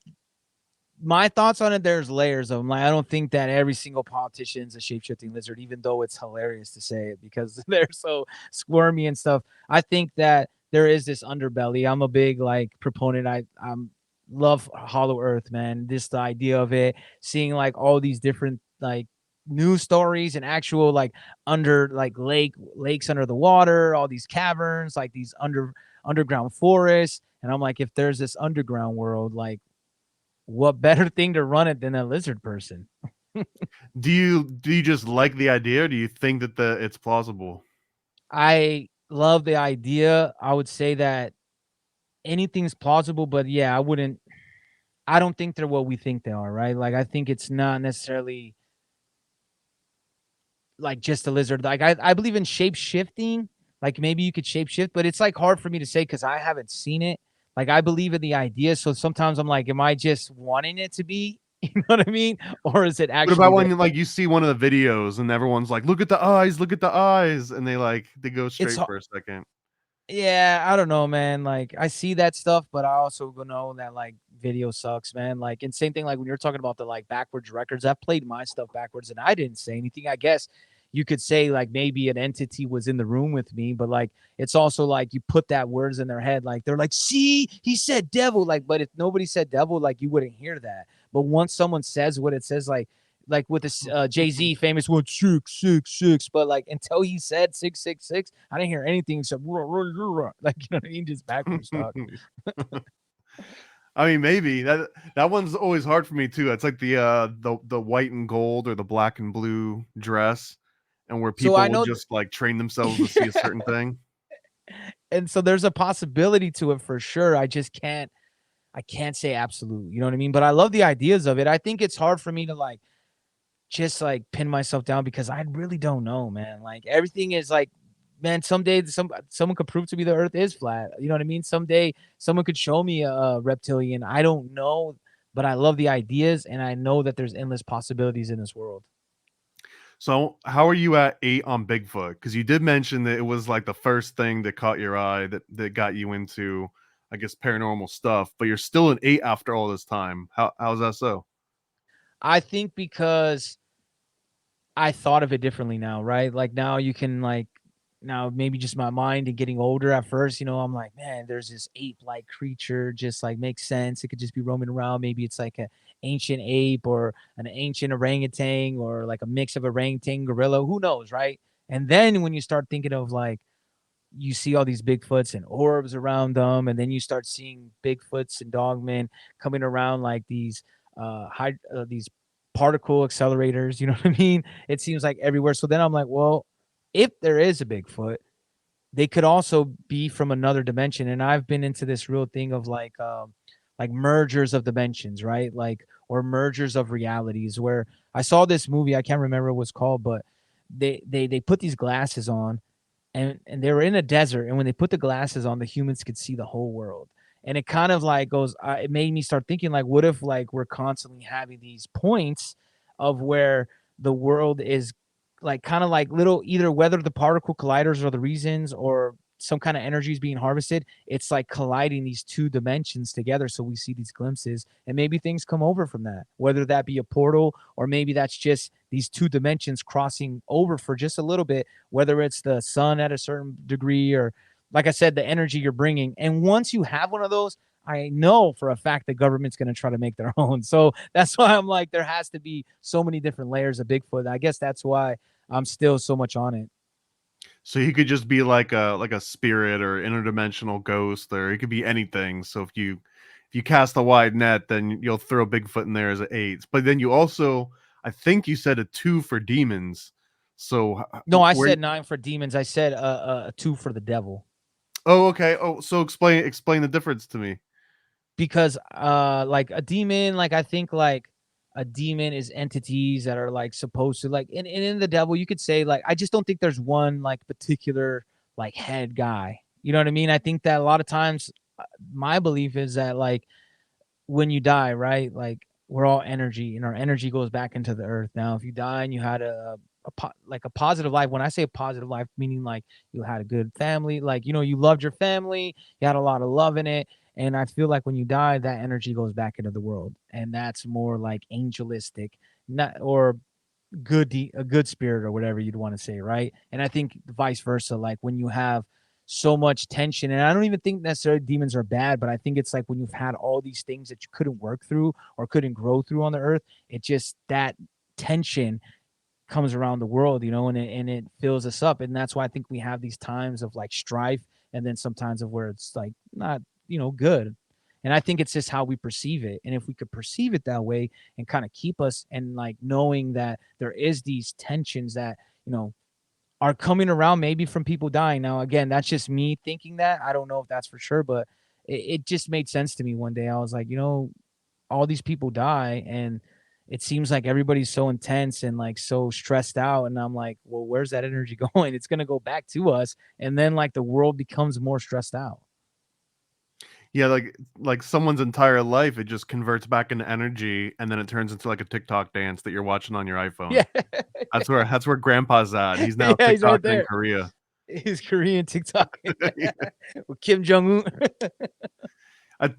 [SPEAKER 6] my thoughts on it, there's layers of them. Like I don't think that every single politician's a shape-shifting lizard, even though it's hilarious to say it because they're so squirmy and stuff. I think that there is this underbelly. I'm a big like proponent. I'm love Hollow Earth, man. Just the idea of it, seeing like all these different like news stories and actual like under like lakes under the water, all these caverns, like these underground forests. And I'm like, if there's this underground world, like what better thing to run it than a lizard person?
[SPEAKER 5] Do you just like the idea, or do you think that it's plausible?
[SPEAKER 6] I love the idea. I would say that anything's plausible, but yeah, I don't think they're what we think they are, right? Like I think it's not necessarily like just a lizard. Like I believe in shape shifting. Like maybe you could shape shift, but it's like hard for me to say because I haven't seen it. Like I believe in the idea. So sometimes I'm like, am I just wanting it to be? You know what I mean? Or is it
[SPEAKER 5] What
[SPEAKER 6] actually
[SPEAKER 5] about
[SPEAKER 6] there?
[SPEAKER 5] when like you see one of the videos and everyone's like, look at the eyes, and they go
[SPEAKER 6] It's
[SPEAKER 5] straight for a second.
[SPEAKER 6] Yeah, I don't know, man. Like I see that stuff, but I also know that like video sucks, man. Like and same thing like when you're talking about the like backwards records, I've played my stuff backwards and I didn't say anything. I guess you could say like maybe an entity was in the room with me, but like it's also like you put that words in their head, like they're like, see, he said devil, like, but if nobody said devil, like you wouldn't hear that. But once someone says what it says, like with this Jay-Z famous one 666, but like until he said 666, I didn't hear anything except like you know what I mean, just backwards talk.
[SPEAKER 5] I mean, maybe that one's always hard for me too. It's like the white and gold or the black and blue dress, and where
[SPEAKER 6] So
[SPEAKER 5] people
[SPEAKER 6] I
[SPEAKER 5] will
[SPEAKER 6] know,
[SPEAKER 5] just like train themselves to see a certain thing.
[SPEAKER 6] and so there's a possibility to it for sure. I can't say absolute, you know what I mean? But I love the ideas of it. I think it's hard for me to like just like pin myself down because I really don't know, man. Like everything is like, man, someday someone could prove to me the earth is flat. You know what I mean? Someday someone could show me a reptilian. I don't know, but I love the ideas and I know that there's endless possibilities in this world.
[SPEAKER 5] So, how are you at 8 on Bigfoot? Because you did mention that it was like the first thing that caught your eye that got you into, I guess, paranormal stuff. But you're still an 8 after all this time. How's that so?
[SPEAKER 6] I think because I thought of it differently now, right? Like now you can like now maybe just my mind and getting older at first, you know, I'm like, man, there's this ape-like creature, just like makes sense. It could just be roaming around. Maybe it's like an ancient ape or an ancient orangutan or like a mix of orangutan gorilla. Who knows, right? And then when you start thinking of like you see all these Bigfoots and orbs around them, and then you start seeing Bigfoots and dogmen coming around like these particle accelerators. You know what I mean? It seems like everywhere. So then I'm like, well, if there is a Bigfoot, they could also be from another dimension. And I've been into this real thing of like mergers of dimensions, right? Like or mergers of realities. Where I saw this movie, I can't remember what it's called, but they put these glasses on and they were in a desert, and when they put the glasses on, the humans could see the whole world. And it kind of like goes it made me start thinking like what if like we're constantly having these points of where the world is like kind of like little, either whether the particle colliders are the reasons or some kind of energy is being harvested, it's like colliding these two dimensions together, so we see these glimpses and maybe things come over from that, whether that be a portal or maybe that's just these two dimensions crossing over for just a little bit, whether it's the sun at a certain degree or like I said, the energy you're bringing. And once you have one of those, I know for a fact the government's going to try to make their own. So that's why I'm like, there has to be so many different layers of Bigfoot. I guess that's why I'm still so much on it.
[SPEAKER 5] So he could just be like a spirit or interdimensional ghost, or he could be anything. So if you cast a wide net, then you'll throw Bigfoot in there as an 8. But then you also, I think you said a 2 for demons. So
[SPEAKER 6] No, I
[SPEAKER 5] where?
[SPEAKER 6] said 9 for demons. I said a 2 for the devil.
[SPEAKER 5] Oh, okay. Oh, so explain the difference to me.
[SPEAKER 6] Because like a demon, like I think like a demon is entities that are like supposed to like and in the devil you could say like I just don't think there's one like particular like head guy. You know what I mean? I think that a lot of times my belief is that like when you die, right? Like we're all energy, and our energy goes back into the earth. Now, if you die and you had like a positive life, when I say a positive life, meaning like you had a good family, like you know you loved your family, you had a lot of love in it, and I feel like when you die, that energy goes back into the world, and that's more like angelistic, not or a good spirit or whatever you'd want to say, right? And I think vice versa, like when you have so much tension, and I don't even think necessarily demons are bad, but I think it's like when you've had all these things that you couldn't work through or couldn't grow through on the earth, it just that tension comes around the world, you know, and it fills us up. And that's why I think we have these times of like strife and then sometimes of where it's like not, you know, good. And I think it's just how we perceive it. And if we could perceive it that way and kind of keep us and like knowing that there is these tensions that, you know, are coming around maybe from people dying. Now, again, that's just me thinking that. I don't know if that's for sure, but it just made sense to me one day. I was like, you know, all these people die and it seems like everybody's so intense and like so stressed out. And I'm like, well, where's that energy going? It's going to go back to us. And then like the world becomes more stressed out.
[SPEAKER 5] Yeah, like someone's entire life, it just converts back into energy, and then it turns into like a TikTok dance that you're watching on your iPhone.
[SPEAKER 6] Yeah.
[SPEAKER 5] That's where Grandpa's at. He's now
[SPEAKER 6] Yeah, he's right
[SPEAKER 5] TikToking in
[SPEAKER 6] there.
[SPEAKER 5] Korea.
[SPEAKER 6] He's Korean TikTok
[SPEAKER 5] Yeah.
[SPEAKER 6] with Kim Jong Un.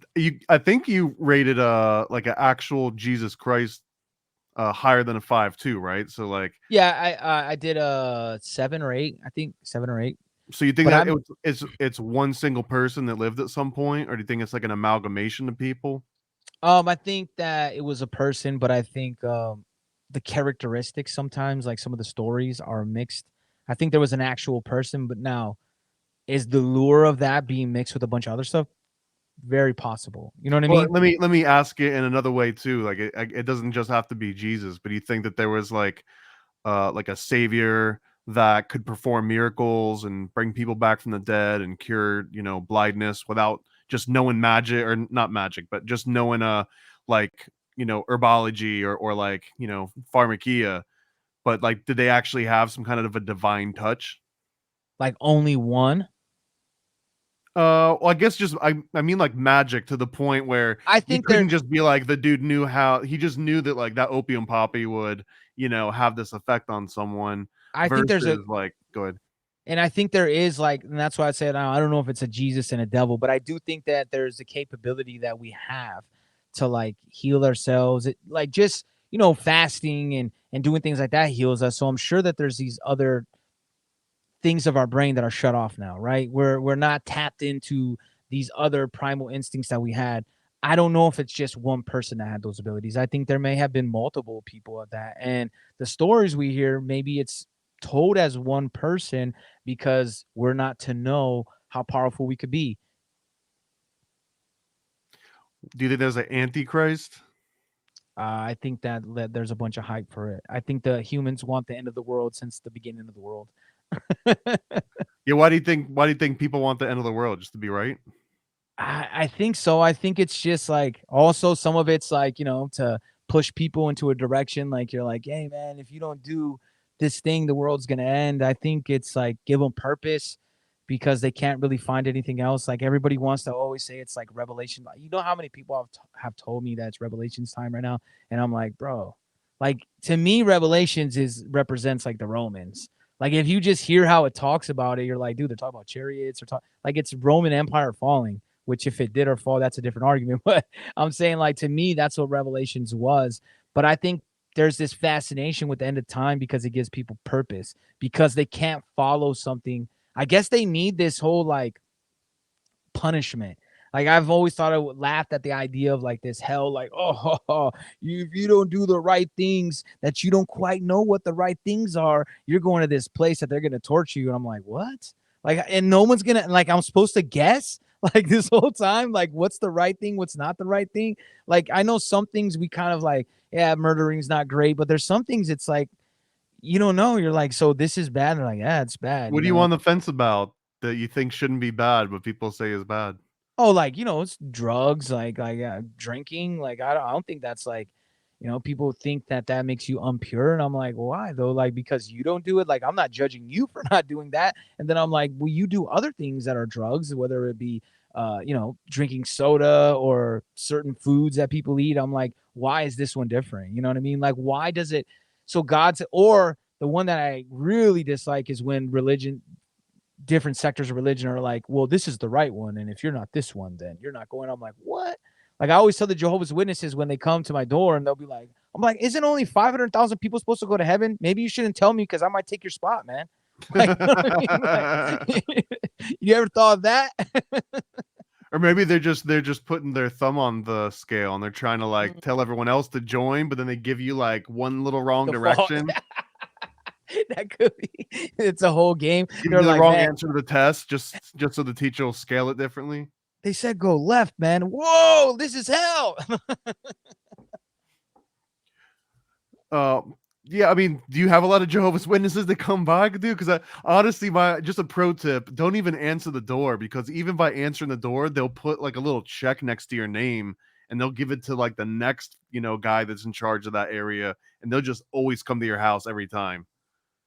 [SPEAKER 5] I think you rated like an actual Jesus Christ higher than a 5 too, right? So like,
[SPEAKER 6] Yeah, I did 7 or 8. I think 7 or 8.
[SPEAKER 5] so you think
[SPEAKER 6] But
[SPEAKER 5] that
[SPEAKER 6] I'm
[SPEAKER 5] it's one single person that lived at some point, or do you think it's like an amalgamation of people?
[SPEAKER 6] I think that it was a person, but I think the characteristics sometimes, like some of the stories, are mixed. I think there was an actual person, but now is the lure of that being mixed with a bunch of other stuff? Very possible. You know what I
[SPEAKER 5] Well,
[SPEAKER 6] mean?
[SPEAKER 5] let me ask it in another way too. Like it doesn't just have to be Jesus, but you think that there was like a savior that could perform miracles and bring people back from the dead and cure, blindness without just knowing magic, or not magic, but just knowing like, herbology, or like, pharmakia. But like, did they actually have some kind of a divine touch?
[SPEAKER 6] Like only one.
[SPEAKER 5] Well, I guess just I mean like magic to the point where
[SPEAKER 6] I
[SPEAKER 5] you
[SPEAKER 6] think
[SPEAKER 5] couldn't
[SPEAKER 6] there
[SPEAKER 5] just be like the dude knew how, he just knew that like that opium poppy would, have this effect on someone
[SPEAKER 6] I think there's a
[SPEAKER 5] versus like, go ahead.
[SPEAKER 6] and I think there is like, and that's why I said I don't know if it's a Jesus and a devil, but I do think that there's a capability that we have to like heal ourselves. It, like just fasting and doing things like that heals us. So I'm sure that there's these other things of our brain that are shut off now, right? We're not tapped into these other primal instincts that we had. I don't know if it's just one person that had those abilities. I think there may have been multiple people of that. And the stories we hear, maybe it's told as one person because we're not to know how powerful we could be.
[SPEAKER 5] Do you think there's an antichrist?
[SPEAKER 6] I think that there's a bunch of hype for it. I think the humans want the end of the world since the beginning of the world.
[SPEAKER 5] Yeah, why do you think people want the end of the world? Just to be right?
[SPEAKER 6] I think so. I think it's just like also some of it's like, to push people into a direction. Like you're like, hey man, if you don't do this thing, the world's gonna end. I think it's like give them purpose because they can't really find anything else. Like everybody wants to always say it's like revelation. You know how many people have told me that it's revelations time right now, and I'm like, bro, like to me, revelations is represents like the Romans. Like if you just hear how it talks about it, you're like, dude, they're talking about chariots or like it's Roman Empire falling, which if it did or fall, that's a different argument. But I'm saying like to me, that's what Revelations was. But I think there's this fascination with the end of time because it gives people purpose because they can't follow something. I guess they need this whole like punishment. Like I've always thought I would laugh at the idea of like this hell, like, oh, if you don't do the right things that you don't quite know what the right things are, you're going to this place that they're gonna torture you. And I'm like, what? Like, and no one's gonna like I'm supposed to guess like this whole time, like what's the right thing, what's not the right thing. Like I know some things we kind of like, yeah, murdering's not great, but there's some things it's like you don't know. You're like, so this is bad. And they're like, yeah, it's bad,
[SPEAKER 5] What are you on the fence about that you think shouldn't be bad, but people say is bad?
[SPEAKER 6] Oh, like, it's drugs, drinking, like, I don't think that's, like people think that that makes you impure, and I'm like, "Why, though?" Like, because you don't do it? Like, I'm not judging you for not doing that, and then I'm like, "Well, you do other things that are drugs, whether it be, drinking soda or certain foods that people eat." I'm like, "Why is this one different?" You know what I mean? Like, why does it so God's or the one that I really dislike is when different sectors of religion are like, well, this is the right one. And if you're not this one, then you're not going. I'm like, what? Like I always tell the Jehovah's Witnesses when they come to my door and they'll be like, I'm like, isn't only 500,000 people supposed to go to heaven? Maybe you shouldn't tell me because I might take your spot, man. Like, you know what I mean? Like, you ever thought of that?
[SPEAKER 5] Or maybe they're just putting their thumb on the scale and they're trying to like tell everyone else to join, but then they give you like one little wrong
[SPEAKER 6] The fault.
[SPEAKER 5] direction.
[SPEAKER 6] That could be. It's a whole game.
[SPEAKER 5] Give
[SPEAKER 6] They're
[SPEAKER 5] you the
[SPEAKER 6] like,
[SPEAKER 5] wrong
[SPEAKER 6] man,
[SPEAKER 5] answer to the test just so the teacher will scale it differently.
[SPEAKER 6] they said go left, man. Whoa, this is hell.
[SPEAKER 5] Uh, yeah, I mean, do you have a lot of Jehovah's Witnesses that come by, dude? Because I honestly, my just a pro tip: don't even answer the door, because even by answering the door, they'll put like a little check next to your name, and they'll give it to like the next, guy that's in charge of that area, and they'll just always come to your house every time.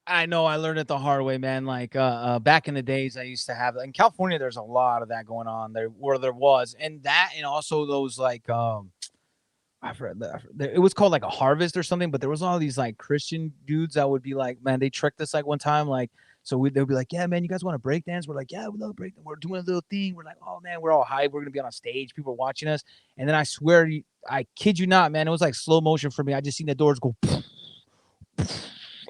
[SPEAKER 6] I know I learned it the hard way, man. Like back in the days, I used to have in California. There's a lot of that going on there, where there was, and that, and also those like it was called like a harvest or something, but there was all these like Christian dudes that would be like, man, they tricked us like one time, like, so they'd be like, yeah, man, you guys want to break dance? We're like, yeah, we love break dance. We're doing a little thing. We're like, oh man, we're all hyped. We're gonna be on a stage. People are watching us, and then I swear, I kid you not, man, it was like slow motion for me. I just seen the doors go.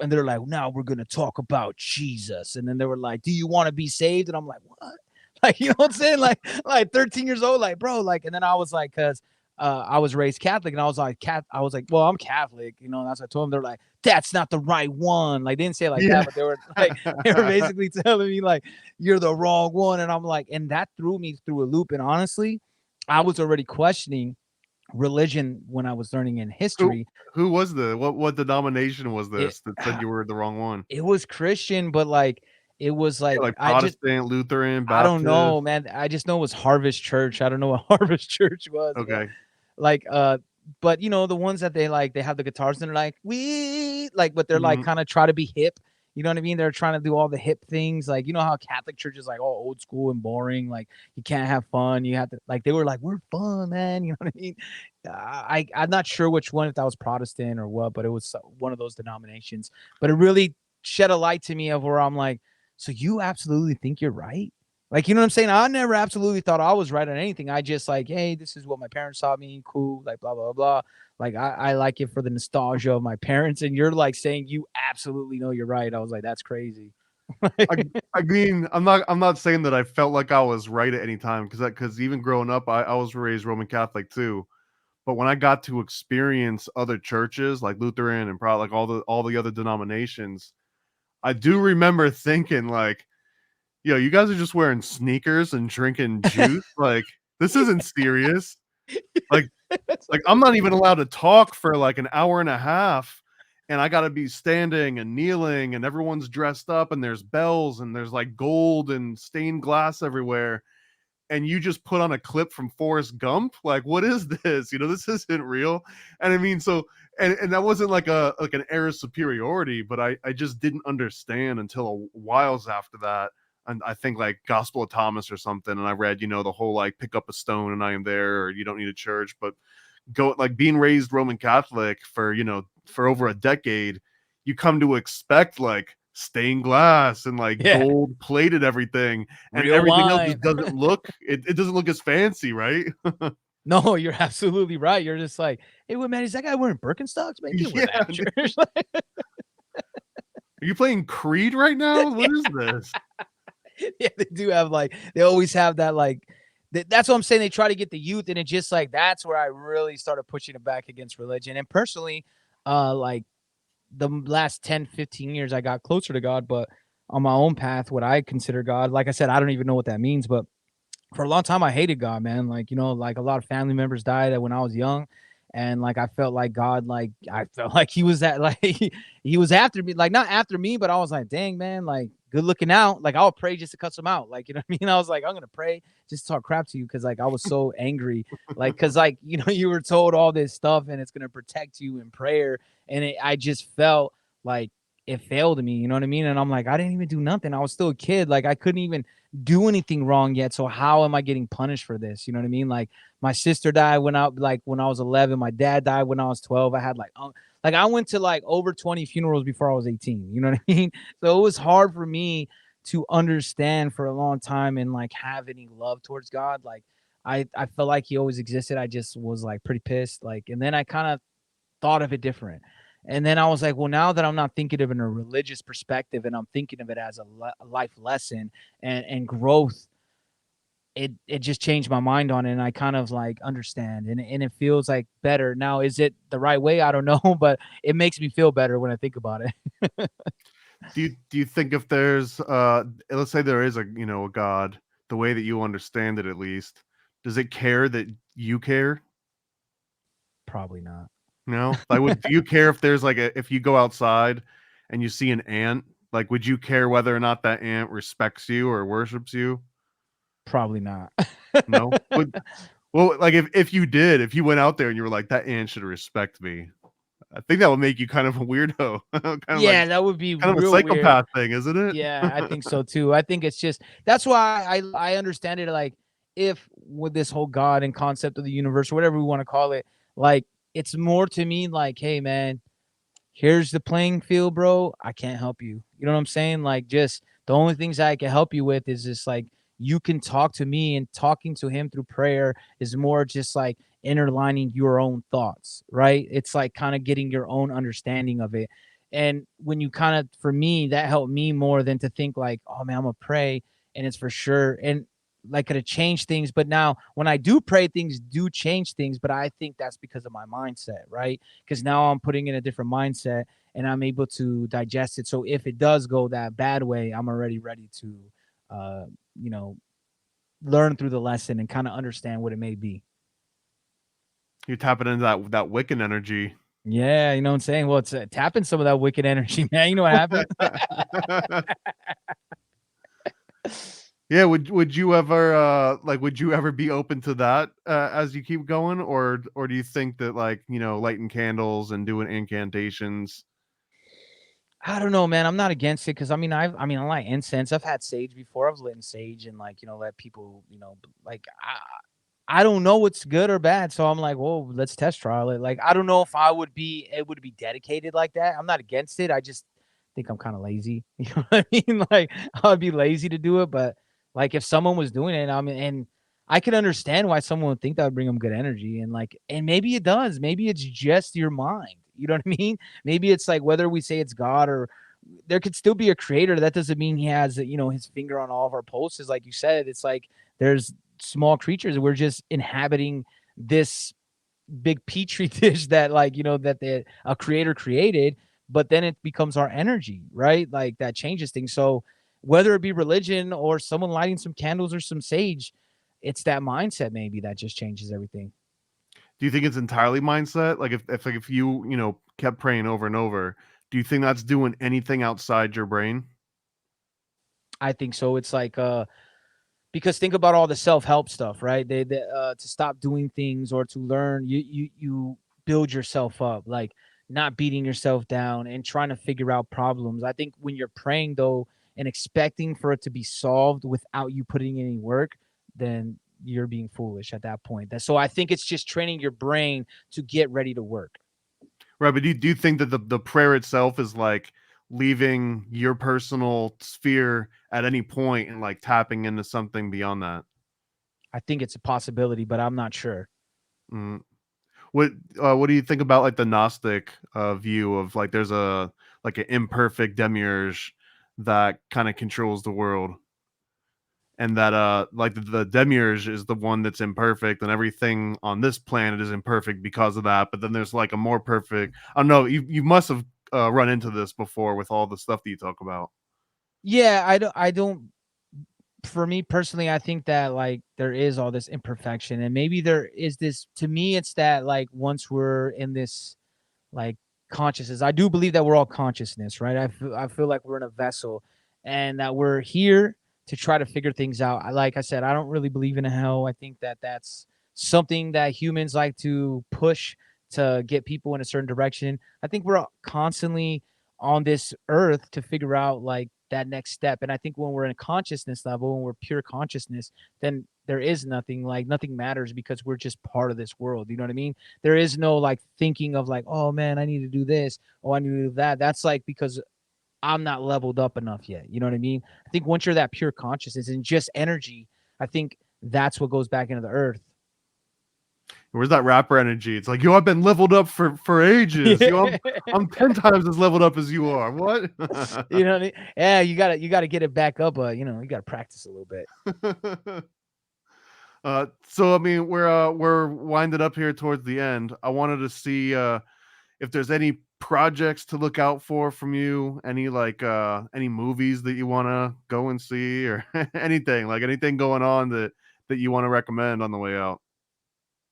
[SPEAKER 6] And they're like, now we're gonna talk about Jesus. And then they were like, do you want to be saved? And I'm like, what? Like, you know what I'm saying? Like 13 years old, like, bro, like, and then I was like, cause I was raised Catholic, and I was like, well, I'm Catholic, you know, and that's what I told them. They're like, that's not the right one. Like, they didn't say it like that, but they were like, they were basically telling me like, you're the wrong one. And I'm like, and that threw me through a loop. And honestly, I was already questioning religion when I was learning in history.
[SPEAKER 5] Who was what denomination was
[SPEAKER 6] It,
[SPEAKER 5] this that said you were the wrong one?
[SPEAKER 6] it was Christian, but like, it was
[SPEAKER 5] Yeah,
[SPEAKER 6] like,
[SPEAKER 5] like Protestant, Lutheran,
[SPEAKER 6] I don't
[SPEAKER 5] Baptist.
[SPEAKER 6] know, man. I just know it was Harvest Church. I don't know what Harvest Church was.
[SPEAKER 5] Okay.
[SPEAKER 6] Like, but you know, the ones that they have the guitars and they're like, we like, but they're like
[SPEAKER 5] Mhm.
[SPEAKER 6] kind of try to be hip. You know what I mean? They're trying to do all the hip things. Like, you know how Catholic church is like all old school and boring. Like, you can't have fun. You have to, like, they were like, we're fun, man. You know what I mean? I'm not sure which one, if that was Protestant or what, but it was one of those denominations. But it really shed a light to me of where I'm like, so you absolutely think you're right? Like, you know what I'm saying? I never absolutely thought I was right on anything. I just like, hey, this is what my parents taught me. Cool. Like, blah, blah, blah. Like, I like it for the nostalgia of my parents. And you're like saying you absolutely know you're right. I was like, that's crazy.
[SPEAKER 5] I mean, I'm not saying that I felt like I was right at any time, because even growing up, I was raised Roman Catholic too. But when I got to experience other churches like Lutheran and probably like all the other denominations, I do remember thinking like, yo, you guys are just wearing sneakers and drinking juice. Like, this isn't serious. Like, I'm not even allowed to talk for like an hour and a half, and I gotta be standing and kneeling, and everyone's dressed up, and there's bells, and there's like gold and stained glass everywhere. And you just put on a clip from Forrest Gump. Like, what is this? You know, this isn't real. And I mean, so and that wasn't like an air of superiority, but I just didn't understand until a whiles after that. And I think like Gospel of Thomas or something, and I read, you know, the whole like pick up a stone and I am there, or you don't need a church. But go like being raised Roman Catholic for, you know, for over a decade, you come to expect like stained glass and like
[SPEAKER 6] Yeah.
[SPEAKER 5] gold plated everything, and
[SPEAKER 6] Real
[SPEAKER 5] everything else
[SPEAKER 6] wine.
[SPEAKER 5] just doesn't look it doesn't look as fancy, right?
[SPEAKER 6] No, you're absolutely right. You're just like, hey, what, man, is that guy wearing Birkenstocks? Man, you can't wear
[SPEAKER 5] Yeah.
[SPEAKER 6] that in church.
[SPEAKER 5] Are you playing Creed right now? What is this?
[SPEAKER 6] Yeah, they do have like, they always have that like, that's what I'm saying. They try to get the youth, and it just like, that's where I really started pushing it back against religion. And personally, like the last 10, 15 years, I got closer to God, but on my own path, what I consider God, like I said, I don't even know what that means, but for a long time I hated God, man. Like, you know, like a lot of family members died when I was young. And like, I felt like God, like, I felt like he was that, like, he was after me, like, not after me, but I was like, dang, man, like, good looking out. Like, I'll pray just to cut some out. Like, you know what I mean? I was like, I'm going to pray just to talk crap to you. Cause like, I was so angry. Like, cause like, you know, you were told all this stuff and it's going to protect you in prayer. And I just felt like it failed me. You know what I mean? And I'm like, I didn't even do nothing. I was still a kid. Like, I couldn't even do anything wrong yet. So how am I getting punished for this? You know what I mean? Like, my sister died when I was 11. My dad died when I was 12. I had like I went to like over 20 funerals before I was 18. You know what I mean? So it was hard for me to understand for a long time and like have any love towards God. Like, I felt like he always existed. I just was like pretty pissed. Like, and then I kind of thought of it different. And then I was like, well, now that I'm not thinking of it in a religious perspective and I'm thinking of it as a life lesson and growth, it just changed my mind on it. And I kind of like understand, and it feels like better. Now, is it the right way? I don't know, but it makes me feel better when I think about it.
[SPEAKER 5] Do you think if there's let's say there is a, you know, a God, the way that you understand it at least, does it care that you care?
[SPEAKER 6] Probably not.
[SPEAKER 5] No? Like, do you care if there's like if you go outside and you see an ant, like would you care whether or not that ant respects you or worships you?
[SPEAKER 6] Probably not.
[SPEAKER 5] No? Well, like if you did, if you went out there and you were like, that ant should respect me, I think that would make you kind of a weirdo, kind of like
[SPEAKER 6] Yeah, that would be
[SPEAKER 5] kind of a
[SPEAKER 6] real weird.
[SPEAKER 5] psychopath thing, isn't it?
[SPEAKER 6] Yeah, I think so too. I think it's just that's why I understand it. Like, if with this whole God and concept of the universe, or whatever we want to call it, like it's more to me like, hey man, here's the playing field, bro. I can't help you. You know what I'm saying? Like, just the only things I can help you with is just like you can talk to me, and talking to him through prayer is more just like interlining your own thoughts, right? It's like kind of getting your own understanding of it. And when you kind of, for me, that helped me more than to think like, oh man, I'm gonna pray and it's for sure. And like gonna change things. But now when I do pray, things do change things. But I think that's because of my mindset, right? Because now I'm putting in a different mindset and I'm able to digest it. So if it does go that bad way, I'm already ready to, uh, you know, learn through the lesson and kind of understand what it may be.
[SPEAKER 5] You're tapping into that Wiccan energy.
[SPEAKER 6] Yeah, you know what I'm saying? Well, it's tapping some of that wicked energy, man. You know what happened?
[SPEAKER 5] Yeah, would you ever like would you ever be open to that as you keep going, or do you think that like, lighting candles and doing incantations?
[SPEAKER 6] I don't know, man. I'm not against it because I like incense. I've had sage before. I've lit sage and like let people like I don't know what's good or bad, so I'm like, well, let's test trial it. Like I don't know if I would be able to be dedicated like that. I'm not against it. I just think I'm kind of lazy. You know what I mean? Like I'd be lazy to do it, but like if someone was doing it, and I could understand why someone would think that would bring them good energy, and maybe it does. Maybe it's just your mind. You know what I mean? Maybe it's like whether we say it's God or there could still be a creator. That doesn't mean he has, his finger on all of our pulses. Like you said, it's like there's small creatures. We're just inhabiting this big petri dish that a creator created, but then it becomes our energy, right? Like that changes things. So whether it be religion or someone lighting some candles or some sage, it's that mindset maybe that just changes everything.
[SPEAKER 5] Do you think it's entirely mindset? Like if you, kept praying over and over, do you think that's doing anything outside your brain?
[SPEAKER 6] I think so. It's like because think about all the self-help stuff, right? They to stop doing things or to learn, you build yourself up, like not beating yourself down and trying to figure out problems. I think when you're praying though and expecting for it to be solved without you putting in any work, then you're being foolish at that point. So I think it's just training your brain to get ready to work.
[SPEAKER 5] Right, but do you think that the prayer itself is like leaving your personal sphere at any point and like tapping into something beyond that?
[SPEAKER 6] I think it's a possibility, but I'm not sure.
[SPEAKER 5] Mm. What do you think about like the Gnostic view of like there's a like an imperfect demiurge that kind of controls the world, and that like the demiurge is the one that's imperfect, and everything on this planet is imperfect because of that. But then there's like a more perfect. I don't know. You must have run into this before with all the stuff that you talk about.
[SPEAKER 6] Yeah, I don't for me personally, I think that like there is all this imperfection, and maybe there is this. To me, it's that like once we're in this like consciousness, I do believe that we're all consciousness, right? I feel like we're in a vessel, and that we're here to try to figure things out. Like I said, I don't really believe in a hell. I think that that's something that humans like to push to get people in a certain direction. I think we're constantly on this earth to figure out like that next step. And I think when we're in a consciousness level, when we're pure consciousness, then there is nothing, like nothing matters because we're just part of this world. You know what I mean? There is no like thinking of like, oh man, I need to do this. Oh, I need to do that. That's like because I'm not leveled up enough yet. You know what I mean? I think once you're that pure consciousness and just energy, I think that's what goes back into the earth.
[SPEAKER 5] Where's that rapper energy? It's like, yo, I've been leveled up for ages. Yo, I'm 10 times as leveled up as you are. What?
[SPEAKER 6] You know what I mean? Yeah, you gotta get it back up. You gotta practice a little bit.
[SPEAKER 5] So I mean, we're winding up here towards the end. I wanted to see if there's any projects to look out for from you, any like any movies that you want to go and see, or anything going on that you want to recommend on the way out.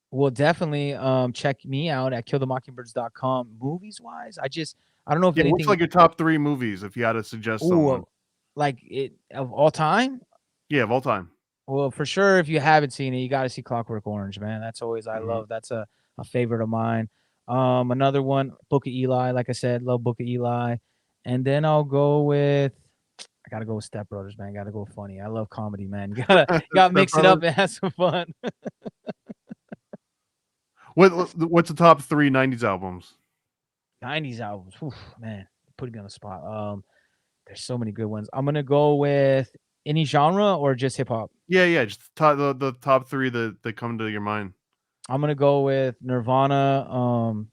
[SPEAKER 6] Well, definitely check me out at killthemockingbirds.com. Movies wise, I don't know if
[SPEAKER 5] Yeah, what's
[SPEAKER 6] anything.
[SPEAKER 5] like your top 3 movies if you had to suggest someone?
[SPEAKER 6] Ooh, like it of all time.
[SPEAKER 5] Yeah, of all time.
[SPEAKER 6] Well, for sure, if you haven't seen it, you got to see Clockwork Orange, man. That's always I
[SPEAKER 5] Hmm.
[SPEAKER 6] love. That's a favorite of mine. Another one, Book of Eli. Like I said, love Book of Eli. And then I'll go with. I gotta go with Step Brothers, man. Gotta go funny. I love comedy, man. Gotta mix it up and have some fun.
[SPEAKER 5] What's the top 3 '90s albums?
[SPEAKER 6] 90s albums. Oof, man, putting me on the spot. There's so many good ones. I'm gonna go with any genre or just hip hop.
[SPEAKER 5] Yeah, just the top 3 that come to your mind.
[SPEAKER 6] I'm gonna go with Nirvana.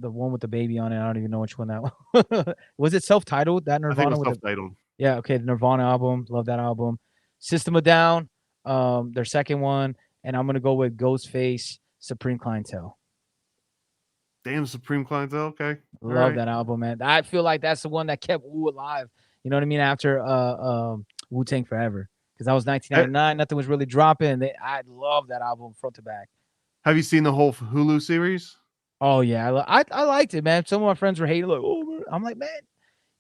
[SPEAKER 6] The one with the baby on it. I don't even know which one that was. Was it self-titled? That
[SPEAKER 5] I think it
[SPEAKER 6] Nirvana
[SPEAKER 5] was
[SPEAKER 6] with
[SPEAKER 5] self-titled.
[SPEAKER 6] yeah, okay, the Nirvana album. Love that album. System of Down, their second one, and I'm gonna go with Ghostface, Supreme Clientele.
[SPEAKER 5] Damn, Supreme Clientele. Okay,
[SPEAKER 6] Love that album, man. I feel like that's the one that kept Wu alive. You know what I mean? After Wu-Tang Forever, because that was 1999. Nothing was really dropping. I love that album front to back.
[SPEAKER 5] Have you seen the whole Hulu series?
[SPEAKER 6] Oh yeah, I liked it, man. Some of my friends were hating, like, oh, I'm like, man,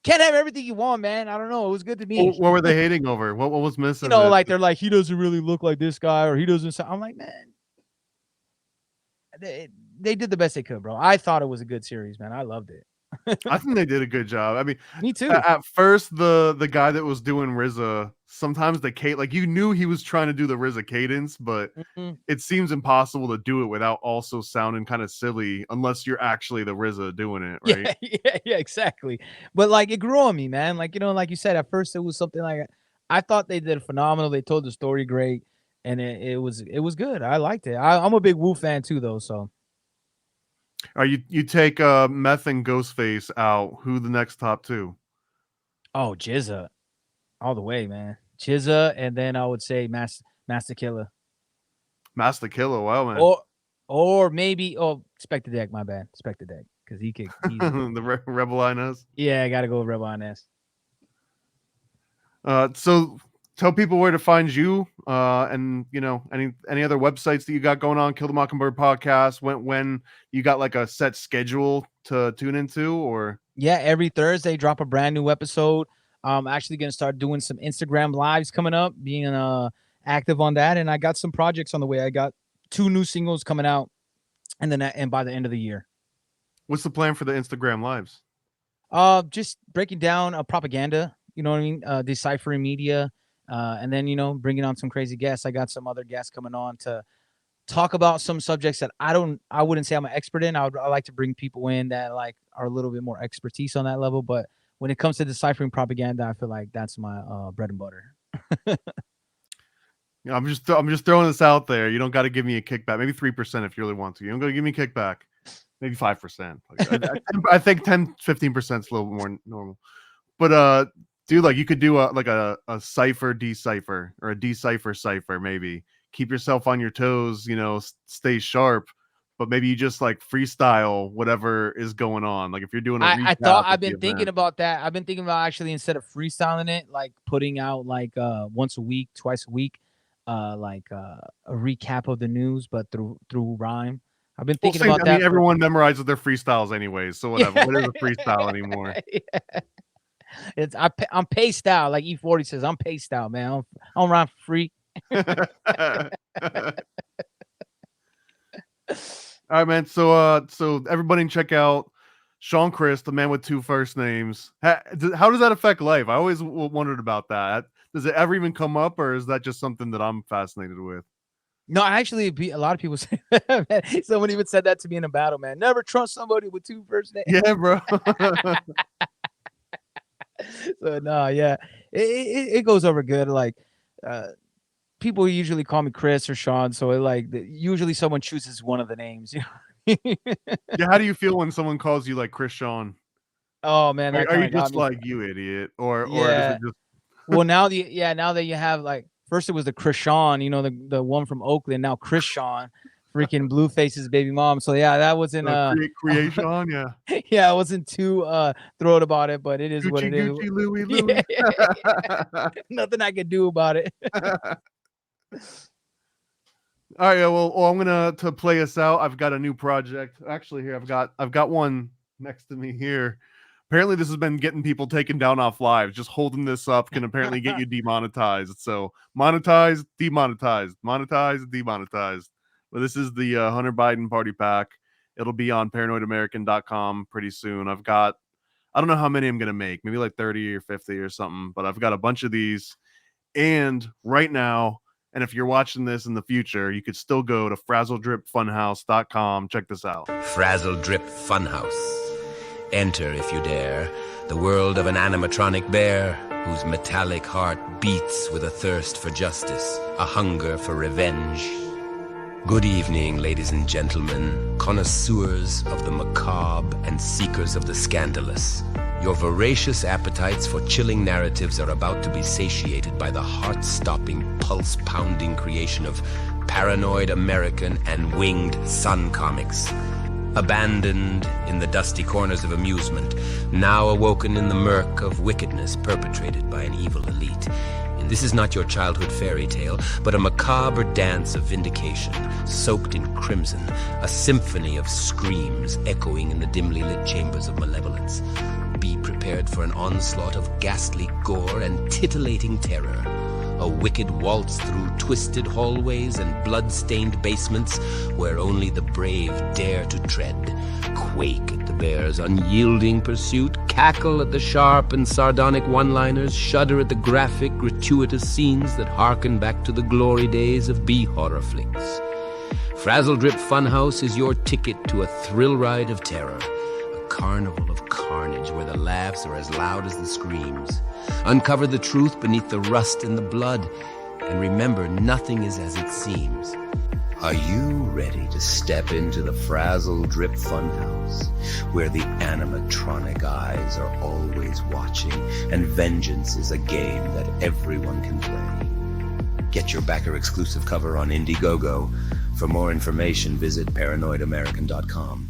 [SPEAKER 6] can't have everything you want, man. I don't know. It was good to me.
[SPEAKER 5] What were they hating over? What was missing?
[SPEAKER 6] You know, like they're like, he doesn't really look like this guy, or he doesn't sound. I'm like, man, they did the best they could, bro. I thought it was a good series, man. I loved it.
[SPEAKER 5] I think they did a good job. I mean,
[SPEAKER 6] me too.
[SPEAKER 5] At first, the guy that was doing RZA, sometimes like you knew he was trying to do the RZA cadence, but it seems impossible to do it without also sounding kind of silly, unless you're actually the RZA doing it, right?
[SPEAKER 6] Yeah, exactly. But like it grew on me, man. Like, you know, like you said, at first it was something like I thought they did phenomenal. They told the story great, and it was good. I liked it. I'm a big Wu fan too, though. So.
[SPEAKER 5] You take Meth and Ghostface out. Who the next top 2?
[SPEAKER 6] Oh, Jizza, all the way, man. Jizza, and then I would say Master Killer.
[SPEAKER 5] Master Killer, wow, man.
[SPEAKER 6] Or maybe Spectre Deck. My bad, Spectre Deck, because he could.
[SPEAKER 5] The Rebel Inez.
[SPEAKER 6] Yeah, I gotta go with Rebel Inez.
[SPEAKER 5] So tell people where to find you, and you know any other websites that you got going on. Kill the Mockingbird podcast. When you got like a set schedule to tune into, or
[SPEAKER 6] yeah, every Thursday drop a brand new episode. I'm actually gonna start doing some Instagram lives coming up, being active on that, and I got some projects on the way. I got 2 new singles coming out, and by the end of the year.
[SPEAKER 5] What's the plan for the Instagram lives?
[SPEAKER 6] Just breaking down propaganda. You know what I mean? Deciphering media. And then, you know, bringing on some crazy guests. I got some other guests coming on to talk about some subjects that I wouldn't say I'm an expert in. I like to bring people in that like are a little bit more expertise on that level. But when it comes to deciphering propaganda, I feel like that's my bread and butter.
[SPEAKER 5] Yeah, I'm just throwing this out there. You don't got to give me a kickback. Maybe 3% if you really want to. You don't got to give me a kickback. Maybe 5%. I think 10-15% is a little more normal. But dude, like you could do a cipher decipher or a decipher cipher, maybe. Keep yourself on your toes, you know, stay sharp, but maybe you just like freestyle whatever is going on. Like if you're doing
[SPEAKER 6] I've been thinking about that. I've been thinking about actually, instead of freestyling it, like putting out like once a week, twice a week, like a recap of the news, but through rhyme. I've been thinking about that.
[SPEAKER 5] I mean, everyone memorizes their freestyles anyways, so whatever. Yeah. What is a freestyle anymore?
[SPEAKER 6] Yeah. I'm paced out, like E40 says. I'm paced out, man. I don't rhyme for free.
[SPEAKER 5] All right, man. So everybody check out Sean Chris, the man with 2 first names. How does that affect life? I always wondered about that. Does it ever even come up, or is that just something that I'm fascinated with?
[SPEAKER 6] No, actually, a lot of people say that, man. Someone even said that to me in a battle, man. Never trust somebody with 2 first names.
[SPEAKER 5] Yeah, bro.
[SPEAKER 6] So no, yeah, it goes over good. Like, people usually call me Chris or Sean, so usually someone chooses one of the names. You know?
[SPEAKER 5] Yeah, how do you feel when someone calls you like Chris Sean?
[SPEAKER 6] Oh man,
[SPEAKER 5] are you just like you idiot, or is it just?
[SPEAKER 6] Well, now that you have like, first it was the Chris Sean, you know, the one from Oakland. Now Chris Sean, freaking Blueface's baby mom. So yeah, that wasn't
[SPEAKER 5] creation. Yeah,
[SPEAKER 6] yeah, I wasn't too thrilled about it, but it is what it is.
[SPEAKER 5] Gucci, Louis.
[SPEAKER 6] Yeah. Nothing I could do about it.
[SPEAKER 5] All right, well, I'm gonna play us out. I've got a new project. Actually, here I've got one next to me here. Apparently, this has been getting people taken down off lives. Just holding this up can apparently get you demonetized. So monetized, demonetized, monetized, demonetized. But this is the Hunter Biden party pack. It'll be on paranoidamerican.com pretty soon. I don't know how many I'm going to make, maybe like 30 or 50 or something, but I've got a bunch of these. And right now, and if you're watching this in the future, you could still go to frazzledripfunhouse.com. Check this out.
[SPEAKER 8] Frazzle Drip Funhouse. Enter, if you dare, the world of an animatronic bear whose metallic heart beats with a thirst for justice, a hunger for revenge. Good evening, ladies and gentlemen, connoisseurs of the macabre and seekers of the scandalous. Your voracious appetites for chilling narratives are about to be satiated by the heart-stopping, pulse-pounding creation of Paranoid American and Winged Sun comics. Abandoned in the dusty corners of amusement, now awoken in the murk of wickedness perpetrated by an evil elite. And this is not your childhood fairy tale, but a macabre dance of vindication, soaked in crimson, a symphony of screams echoing in the dimly lit chambers of malevolence. Be prepared for an onslaught of ghastly gore and titillating terror. A wicked waltz through twisted hallways and blood-stained basements where only the brave dare to tread. Quake at the bear's unyielding pursuit, cackle at the sharp and sardonic one-liners, shudder at the graphic, gratuitous scenes that harken back to the glory days of B-horror flicks. Frazzle Drip Funhouse is your ticket to a thrill ride of terror. Carnival of carnage where the laughs are as loud as the screams. Uncover the truth beneath the rust and the blood, and remember, nothing is as it seems. Are you ready to step into the Frazzle Drip Funhouse, where the animatronic eyes are always watching, and vengeance is a game that everyone can play? Get your backer exclusive cover on Indiegogo. For more information, visit paranoidamerican.com.